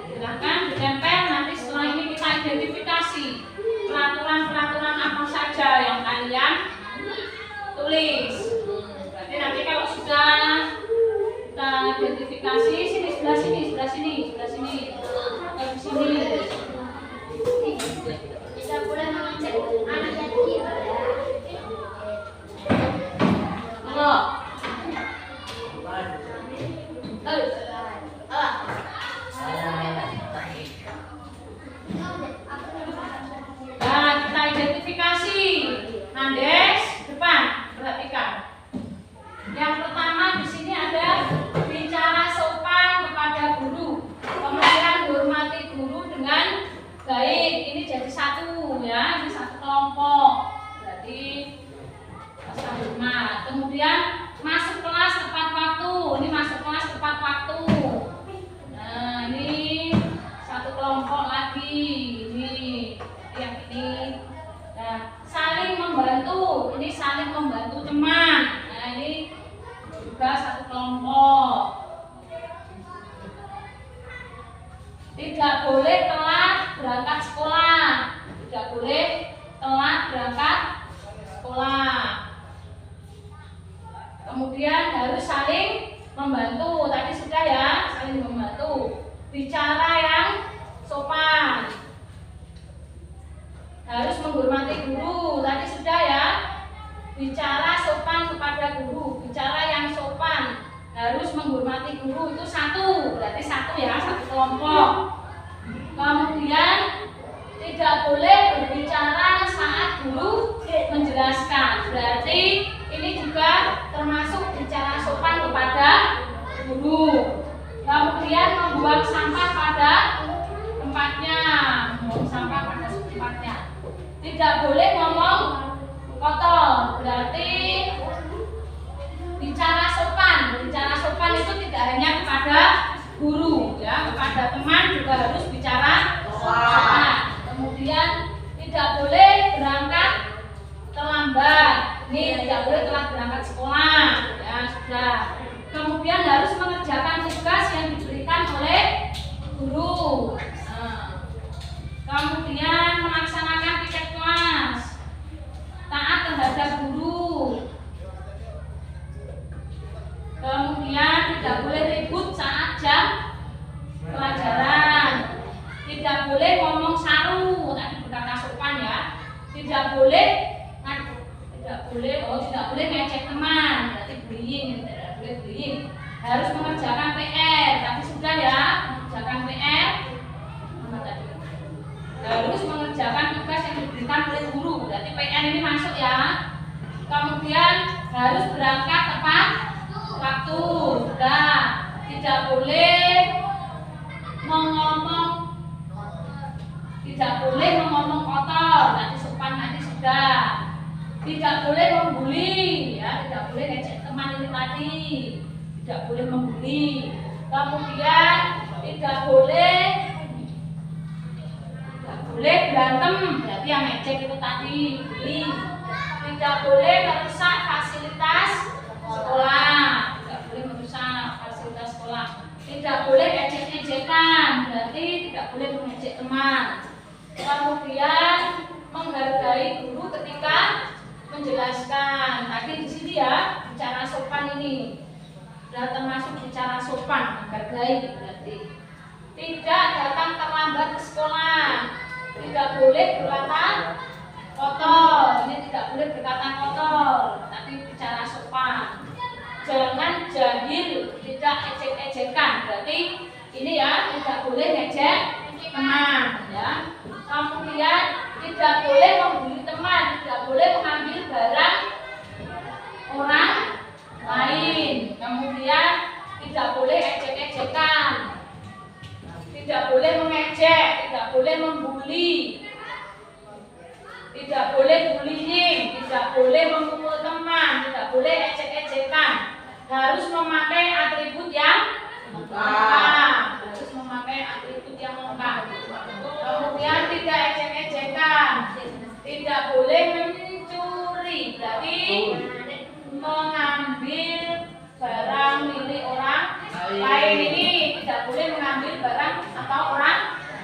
Silahkan ditempel. Nanti setelah ini kita identifikasi peraturan-peraturan apa saja yang kalian tulis. Berarti nanti kalau sudah kita identifikasi, sini sebelah sini, sebelah sini, sebelah sini, atau di sini. Tidak boleh mengecek anak yatim. Halo. Nah, kita identifikasi. Nandes, depan, perhatikan. Yang pertama di sini ada bicara sopan kepada guru, kemudian hormati guru dengan baik. Ini jadi satu ya, ini satu kelompok. Berarti rasa hormat. Kemudian masuk kelas tepat waktu. Ini masuk kelas tepat waktu. Nah, ini satu kelompok lagi. Ini yang ini. Nah, saling membantu. Ini saling membantu teman. Nah, ini juga satu kelompok. Tidak boleh telat berangkat sekolah. Tidak boleh telat berangkat sekolah. Kemudian harus saling membantu. Tadi sudah ya, saling membantu. Bicara yang sopan. Harus menghormati guru. Tadi sudah ya. Bicara sopan kepada guru. Bicara yang sopan. Harus menghormati guru. Itu satu. Berarti satu ya, satu kelompok. Kemudian tidak boleh berbicara saat guru menjelaskan. Berarti ini juga termasuk bicara sopan kepada guru. Kemudian membuang sampah pada tempatnya. Membuang sampah pada tempatnya. Tidak boleh ngomong kotor. Berarti bicara sopan. Bicara sopan itu tidak hanya kepada guru, ya, kepada teman juga harus bicara sopan. Kemudian tidak boleh berangkat terlambat. Ini tidak boleh telat berangkat sekolah, ya sudah. Kemudian harus mengerjakan tugas yang diberikan oleh guru. Kemudian melaksanakan piket kelas, taat terhadap guru. Kemudian tidak boleh ribut saat jam pelajaran. Tidak boleh ngomong saru, tadi berkata sopan ya. Tidak boleh ngecek teman, berarti bullying, tidak boleh bullying. Harus mengerjakan PR, tadi sudah ya, mengerjakan PR. Harus mengerjakan tugas yang diberikan oleh guru, berarti PR ini masuk ya. Kemudian harus berangkat tepat waktu, sudah. Tidak boleh mengomong kotor, tadi sopan tadi sudah. Tidak boleh membuli, ya, tidak boleh ngecek teman ini tadi. Tidak boleh membuli. Kemudian tidak boleh berantem, berarti yang ngecek itu tadi bully. Tidak boleh merusak fasilitas sekolah. Tidak boleh merusak fasilitas sekolah. Tidak boleh ejek-ejekan, berarti tidak boleh mengejek teman. Kemudian menghargai guru ketika menjelaskan. Tadi di sini ya bicara sopan ini. Sudah termasuk bicara sopan, menghargai berarti. Tidak datang terlambat ke sekolah. Tidak boleh berkata kotor. Ini tidak boleh berkata kotor. Tapi bicara sopan. Jangan jahil, tidak ejek-ejekan. Berarti ini ya tidak boleh ngejek teman ya. Kemudian tidak boleh membuli teman, tidak boleh mengambil barang orang lain. Kemudian tidak boleh ejek-ejekan, tidak boleh mengejek, tidak boleh membuli, tidak boleh bullying, tidak boleh memukul teman, tidak boleh ejek-ejekan. Harus memakai atribut yang lengkap. Harus memakai atribut yang lengkap. Kemudian tidak ejek-ejekan, tidak boleh mencuri, berarti mengambil barang milik orang lain. Ini tidak boleh mengambil barang atau orang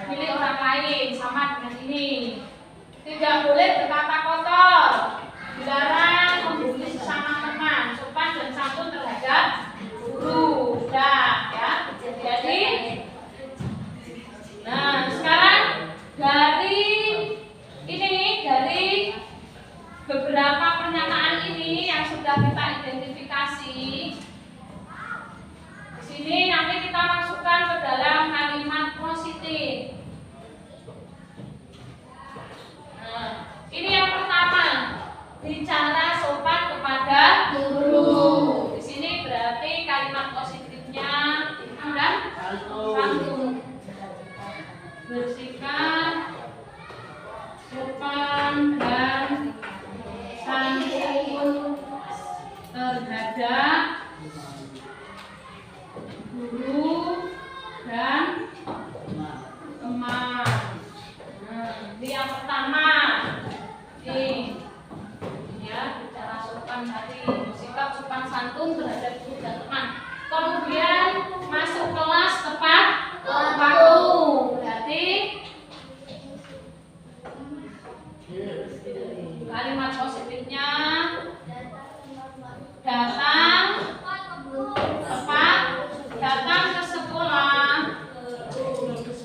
milik orang lain, sama dengan ini. Tidak boleh berkata kotor, dilarang membuli sesama teman, sopan dan santun terhadap guru. Sudah ya. Jadi nah, sekarang dari beberapa pernyataan ini yang sudah kita identifikasi, di sini nanti kita masukkan ke dalam kalimat positif. Nah, ini yang pertama, bicara sopan kepada guru. Di sini berarti kalimat positifnya dan santun. Bersikap sopan dan santun terhadap guru dan teman. Ini yang pertama. Ini ya, bicara sopan tadi, sikap sopan santun terhadap guru dan teman. Kemudian masuk kelas tepat waktu. Jadi kalimat positifnya datang tepat, datang ke sekolah,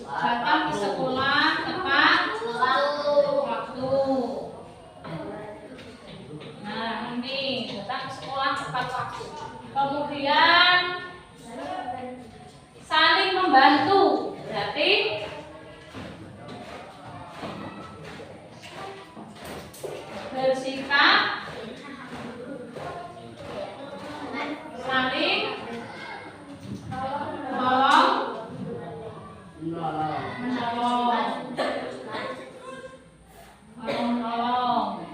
datang ke sekolah tepat waktu. Nah, ini datang ke sekolah tepat waktu. Kemudian saling membantu, berarti bersikap saling menolong.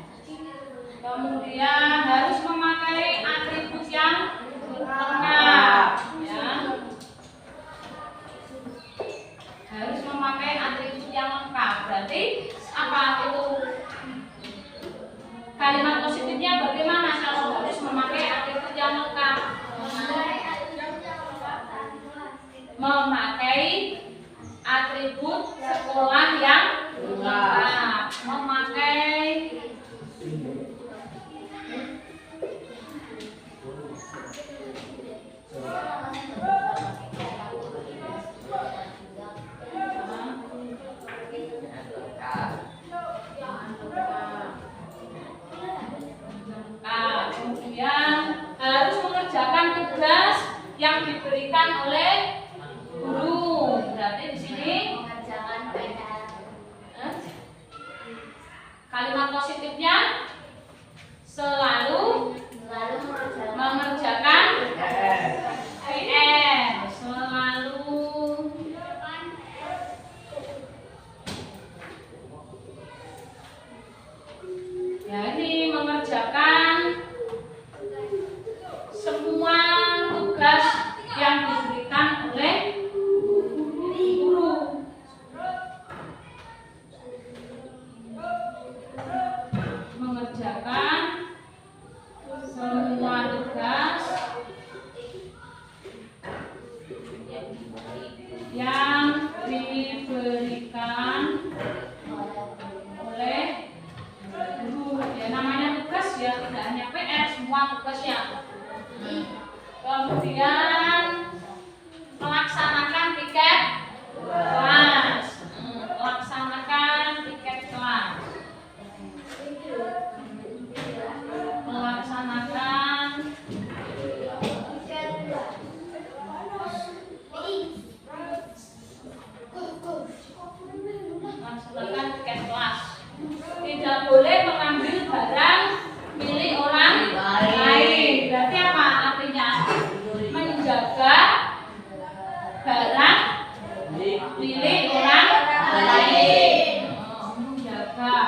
Kemudian harus memakai atribut yang lengkap, ya. Harus memakai atribut yang lengkap. Berarti apa itu? Kalimat positifnya bagaimana kalau harus memakai atribut yang lengkap? Memakai atribut sekolah yang lengkap. Memakai kemudian harus mengerjakan tugas yang diberikan oleh guru. Berarti di sini kalimat positifnya selalu mengerjakan PR, selalu ya, ini mengerjakan semua tugas yang diberikan oleh guru. Mengerjakan semua tugas yang diberikan oleh guru. Ya, namanya tugas ya, tidak hanya PR, semua tugasnya. Kemudian melaksanakan piket kelas. Melaksanakan piket kelas. Melaksanakan piket kelas. Tidak boleh mengambil barang milik orang lain. Berarti apa artinya? Menjaga barang milik orang lain. Menjaga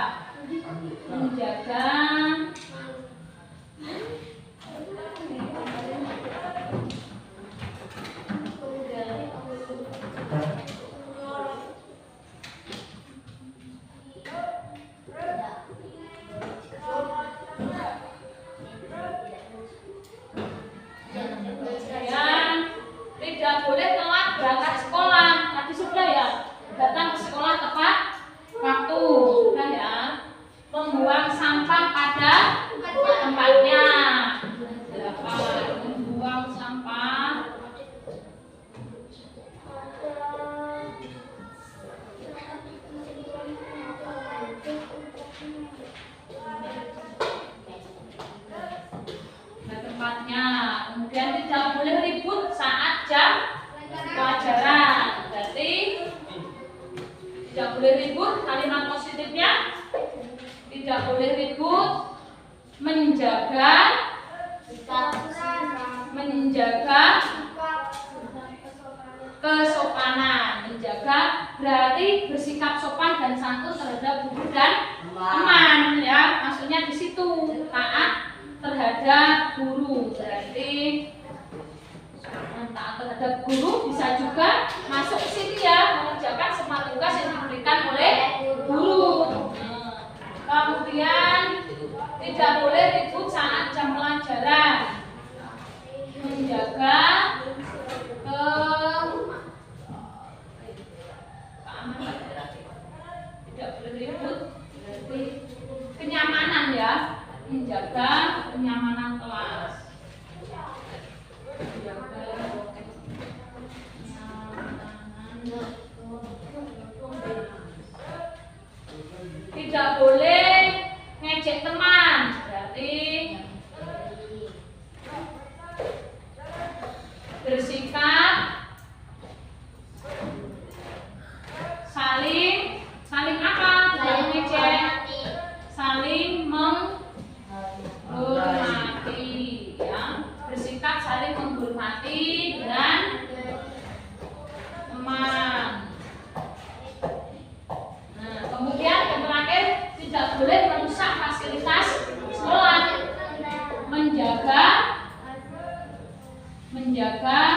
tidak boleh telat berangkat sekolah. Tadi sudah ya, datang ke sekolah tepat waktu, sudah ya. Membuang sampah pada tempatnya. Membuang sampah pada tempatnya. Kemudian tidak boleh ribut saat jam pelajaran. Berarti tidak boleh ribut. Kalimat positifnya tidak boleh ribut. Menjaga kesopanan. Menjaga berarti bersikap sopan dan santun terhadap guru dan teman, ya. Maksudnya di situ taat terhadap guru. Berarti taat terhadap guru bisa juga masuk ke sini ya, mengerjakan semua tugas yang diberikan oleh guru. Kemudian tidak boleh ribut saat jam pelajaran. Menjaga keamanan menjaga kenyamanan kelas. Tidak boleh ngejek teman, berarti bersikap saling apa? Tidak mengejek, saling menghormati, ya. Bersikap saling menghormati dengan teman. Nah, kemudian yang terakhir, tidak boleh merusak fasilitas sekolah. Menjaga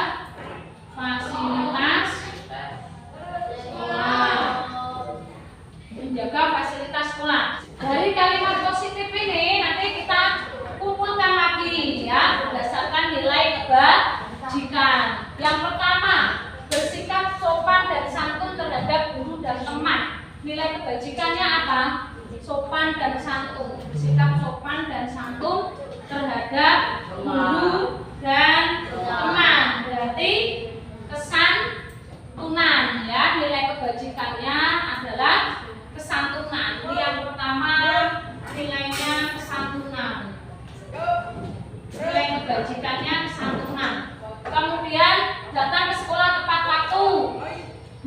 fasilitas sekolah. Menjaga fasilitas sekolah. Dari kalimat positif ini nanti kita kumpulkan lagi, ya, berdasarkan nilai kebajikan. Yang pertama, bersikap sopan dan santun terhadap guru dan teman. Nilai kebajikannya apa? Sopan dan santun. Bersikap sopan dan santun terhadap guru dan teman. Berarti kesantunan, ya. Nilai kebajikannya adalah kesantunan. Ini yang pertama, nilainya kesantunan. Nilai kebajikannya kesantunan. Kemudian datang ke sekolah tepat waktu,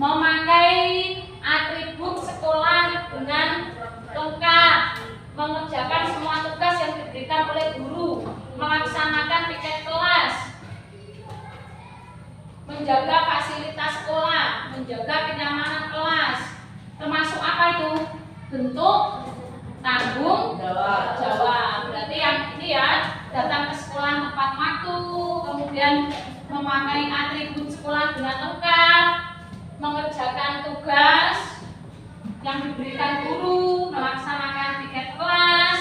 memakai atribut sekolah dengan lengkap, mengerjakan semua tugas yang diberikan oleh guru, melaksanakan piket kelas, menjaga fasilitas sekolah, menjaga kenyamanan kelas, termasuk apa itu? Bentuk tanggung jawab. Berarti yang ini, ya, datang ke sekolah tepat waktu, kemudian memakai atribut sekolah dengan lengkap, mengerjakan tugas yang diberikan guru, melaksanakan piket kelas,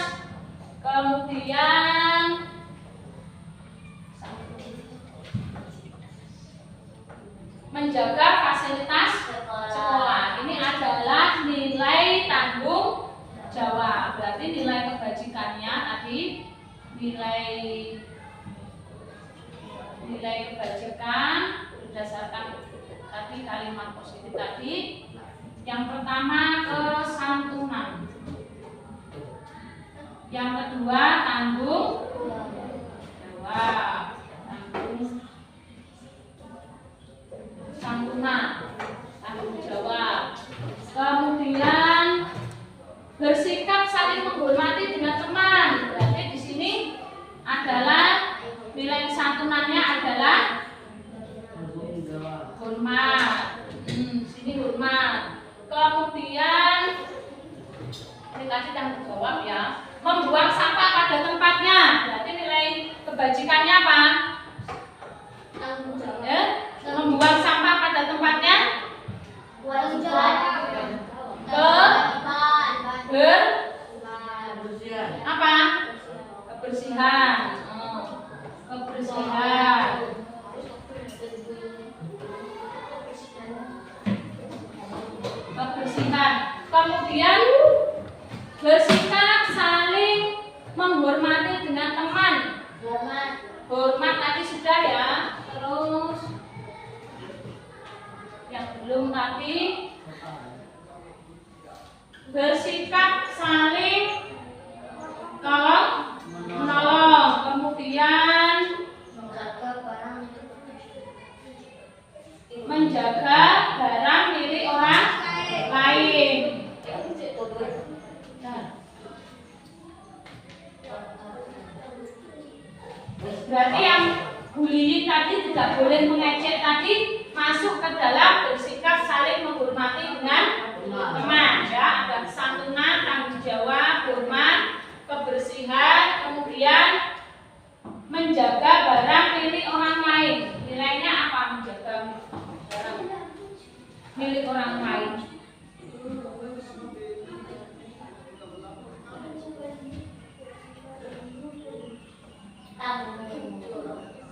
kemudian menjaga fasilitas sekolah. Ini adalah nilai tanggung jawab. Berarti nilai kebajikannya tadi nilai kebajikan berdasarkan tadi kalimat positif tadi. Yang pertama kesantunan, yang kedua tanggung jawab, santunan, tanggung jawab. Kemudian bersikap saling menghormati dengan teman. Berarti di sini adalah nilai kesantunannya adalah hormat. Sini hormat. Kemudian ini tadi tanggung jawab, ya. Membuang sampah pada tempatnya. Berarti nilai kebajikannya apa? Tanggung jawab. Ya? Membuang sampah pada tempatnya. Tanggung jawab. Apa? Kebersihan. Kebersihan. Kebersihan. Kemudian bersikap saling menghormati dengan teman. Hormat tadi sudah, ya. Terus yang belum tadi, bersikap saling menolong. Kemudian menjaga barang milik orang lain. Berarti yang bullying tadi tidak boleh mengejek tadi masuk ke dalam bersikap saling menghormati dengan teman, ya. Ada kesantunan, tanggung jawab, hormat, kebersihan, kemudian menjaga barang milik orang lain. Nilainya apa? Menjaga barang milik orang lain.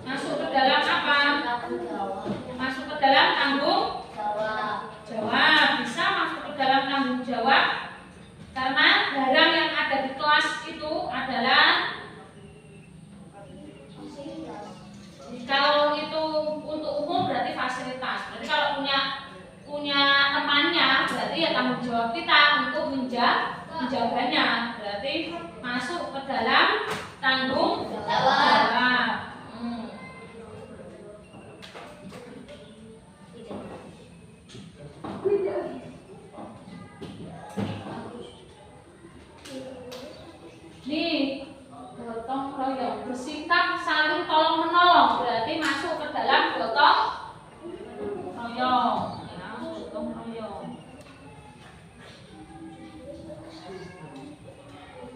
Masuk ke dalam apa? Masuk ke dalam tanggung jawab. Bisa masuk ke dalam tanggung jawab karena barang yang ada di kelas itu adalah bersikap saling tolong menolong, berarti masuk ke dalam gotong royong, ya, gotong royong.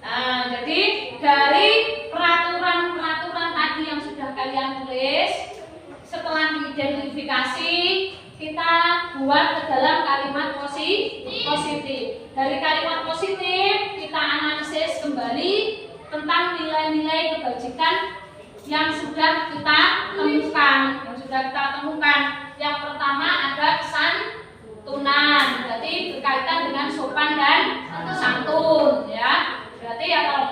Nah, jadi dari peraturan-peraturan tadi yang sudah kalian tulis, setelah diidentifikasi, kita buat ke dalam kalimat positif. Dari kalimat positif, kita analisis kembali tentang nilai-nilai kebajikan yang sudah kita temukan. Yang pertama ada kesantunan, berarti berkaitan dengan sopan dan santun, ya. Berarti ya kalau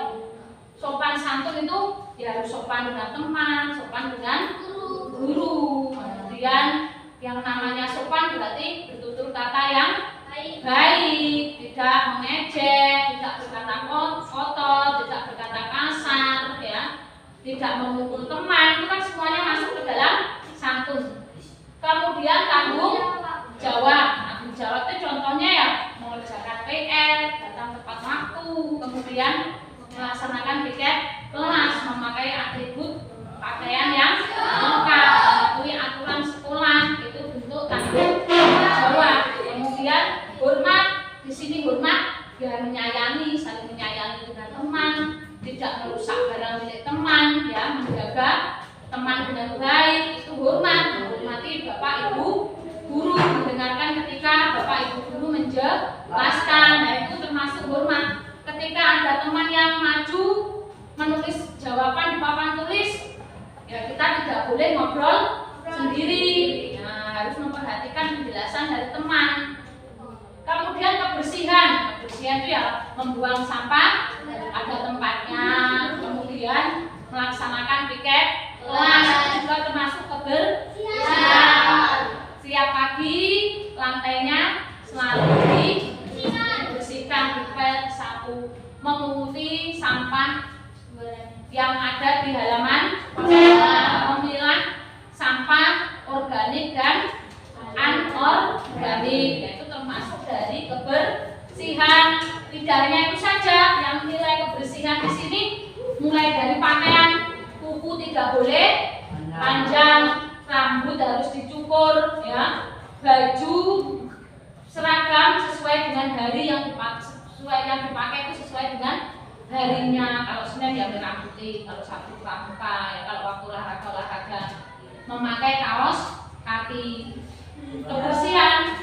sopan santun itu ya harus sopan dengan teman, sopan dengan guru. Kemudian yang namanya sopan berarti bertutur kata yang baik, tidak mengejek, tidak berkata kotor, tidak berkata kasar, ya, tidak memukul teman. Itu kan semuanya masuk ke dalam santun. Kemudian tanggung jawab. Tanggung jawab itu contohnya ya mengerjakan PR, datang tepat waktu, kemudian melaksanakan piket kelas, memakai atribut pakaian yang lengkap, mematuhi aturan sekolah, itu bentuk tanggung jawab. Kemudian hormat, di sini hormat ya menyayangi, saling menyayangi dengan teman, tidak merusak barang milik teman, ya, menjaga teman dengan baik, itu hormat. Menghormati bapak ibu guru, mendengarkan ketika bapak ibu guru menjelaskan, nah itu termasuk hormat. Ketika ada teman yang maju menulis jawaban di papan tulis, ya kita tidak boleh ngobrol sendiri, ya, harus memperhatikan penjelasan dari teman. Kemudian kebersihan itu ya membuang sampah ada tempatnya, kemudian melaksanakan piket kelas, juga termasuk kebersihan. Setiap pagi lantainya selalu dibersihkan, dipel, sapu, memunguti sampah yang ada di halaman, memilah sampah organik dan anorganik, yaitu termasuk dari kebersihan. Tidak hanya itu saja, yang nilai kebersihan di sini mulai dari pakaian, kuku tidak boleh panjang, rambut harus dicukur, ya, baju seragam sesuai dengan hari yang dipakai itu sesuai dengan harinya. Kalau Senin ya merah putih, kalau Sabtu pramuka, ya, kalau waktu olahraga memakai kaos kaki. Kebersihan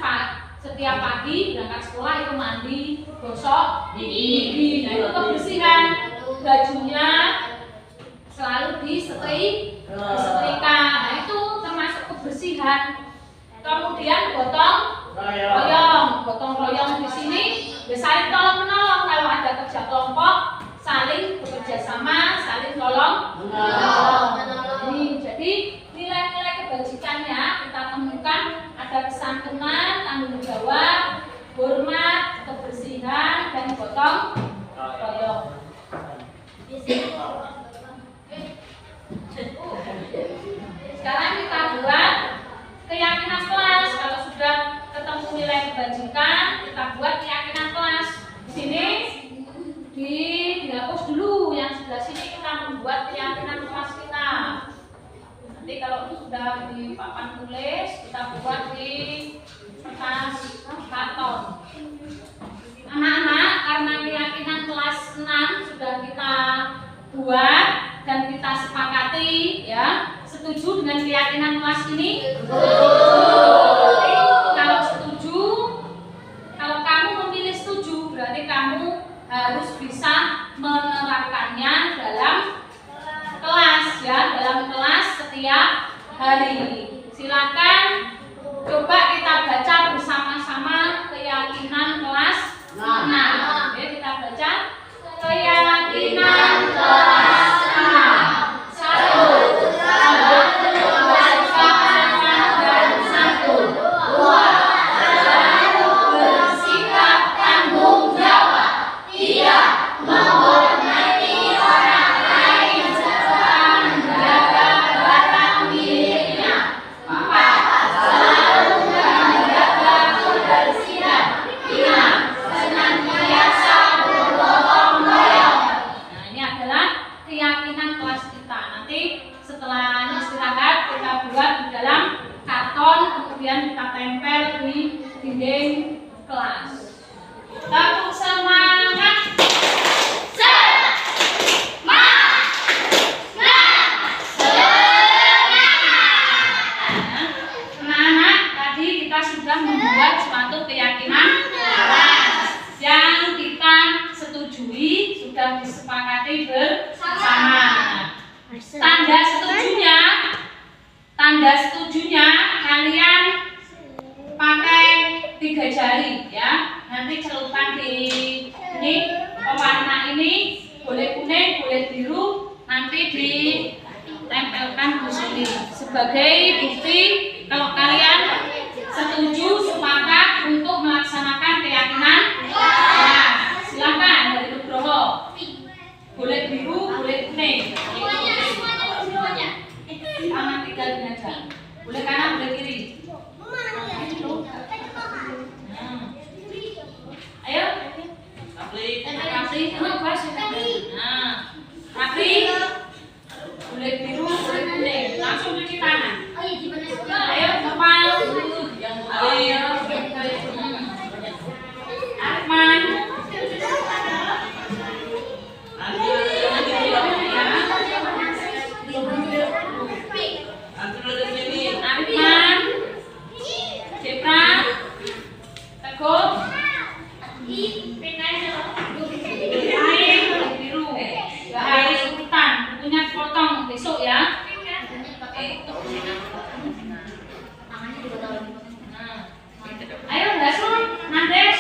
setiap pagi berangkat sekolah itu mandi, gosok gigi, nah itu kebersihan. Bajunya selalu disetrika, nah itu termasuk kebersihan. Kemudian gotong royong di sini saling tolong menolong. Kalau ada kerja kelompok, saling bekerja sama, saling tolong menolong. Jadi nilai-nilai kebajikannya kita temukan ada kesantunan, tanggung jawab, hormat, kebersihan, dan gotong royong. Sekarang kita buat keyakinan kelas. Kalau sudah ketemu nilai kebajikan, kita buat keyakinan kelas. Di sini dihapus dulu, yang sebelah sini kita membuat keyakinan kelas kita. Nanti kalau sudah di papan tulis, kita buat di kertas karton. Anak-anak, karena keyakinan kelas 6 sudah kita buat dan kita sepakati, ya, setuju dengan keyakinan kelas ini? Kalau setuju, kalau kamu memilih setuju, berarti kamu harus bisa menerapkannya dalam kelas, ya, dalam kelas setiap hari. Silakan coba kita baca bersama-sama keyakinan kelas 6. Ya, kita baca keyakinan kelas 6. 1. Bersikap tanggung jawab. 3. Menghormati orang lain serta menjaga barang miliknya. 4. ditempelkan di sini sebagai bukti kalau kalian setuju sepakat untuk melaksanakan keyakinan. Nah, silakan dari Nugroho. Boleh biru, boleh kuning. Tangan tiga ini aja. Boleh kanan, boleh kiri. Ayo. Rapli, nah, Rapli, boleh biru, boleh kuning. Langsung cuci tangan. Ayo, Nopal. Ayo, Arman. Arman, Cipra, Teguh, air biru, air urutan, bukunya potong besok ya. Ayo Dasun, Nandes,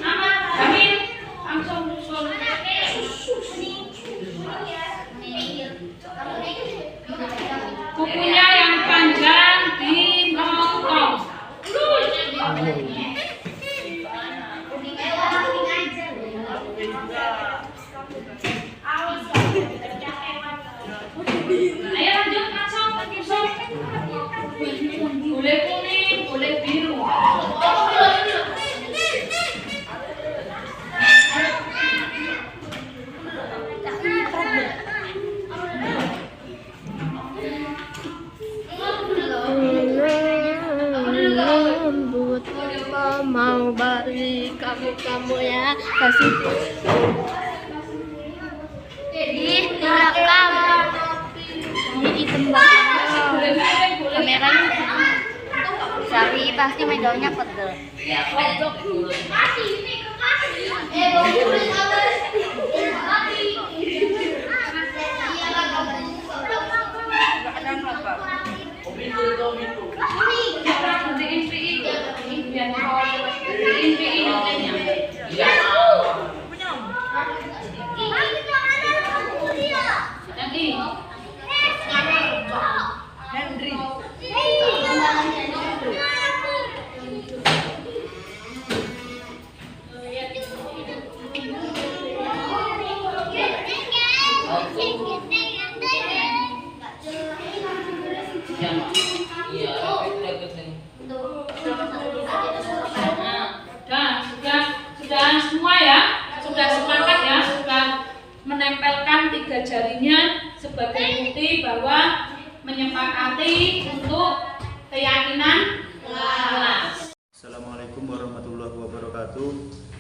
Ahmad, Jamil, langsung susun. Bukunya yang panjang dimotong. Ayo lanjut langsung. Boleh kuning, boleh biru. Lembut mau balik kamu ya kasih jadi direkam ini tembak kameranya Sari pasti megangnya pegel Sudah semua ya, sudah sepakat ya, sudah menempelkan 3 jarinya sebagai bukti bahwa menyepakati untuk keyakinan kelas. Assalamualaikum warahmatullahi wabarakatuh.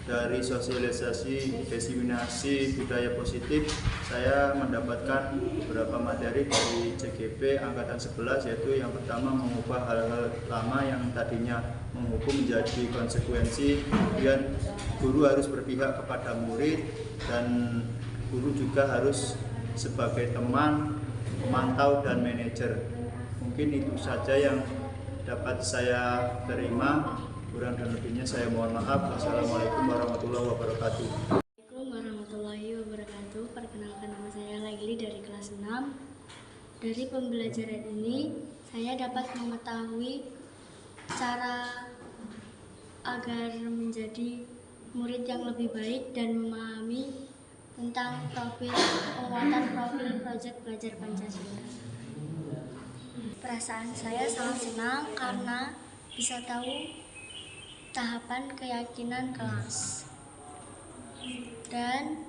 Dari sosialisasi diseminasi budaya positif, saya mendapatkan beberapa materi dari CGP Angkatan 11, yaitu yang pertama mengubah hal-hal lama yang tadinya menghukum menjadi konsekuensi, kemudian guru harus berpihak kepada murid dan guru juga harus sebagai teman, pemantau dan manajer. Mungkin itu saja yang dapat saya terima. Kurang dan lebihnya saya mohon maaf. Wassalamualaikum warahmatullahi wabarakatuh. Assalamualaikum warahmatullahi wabarakatuh. Perkenalkan, nama saya Laili dari kelas 6. Dari pembelajaran ini saya dapat mengetahui cara agar menjadi murid yang lebih baik dan memahami tentang penguatan profil proyek belajar Pancasila. Perasaan saya sangat senang karena bisa tahu tahapan keyakinan kelas dan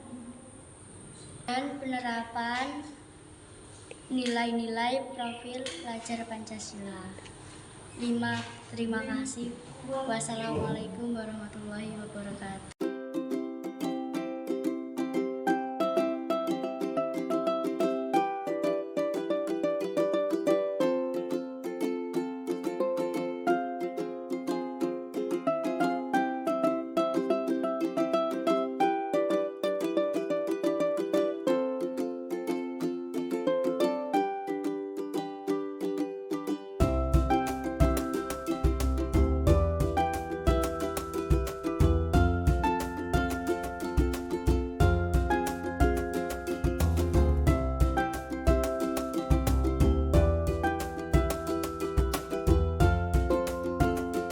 penerapan nilai-nilai profil pelajar Pancasila. Terima kasih. Wassalamualaikum warahmatullahi wabarakatuh.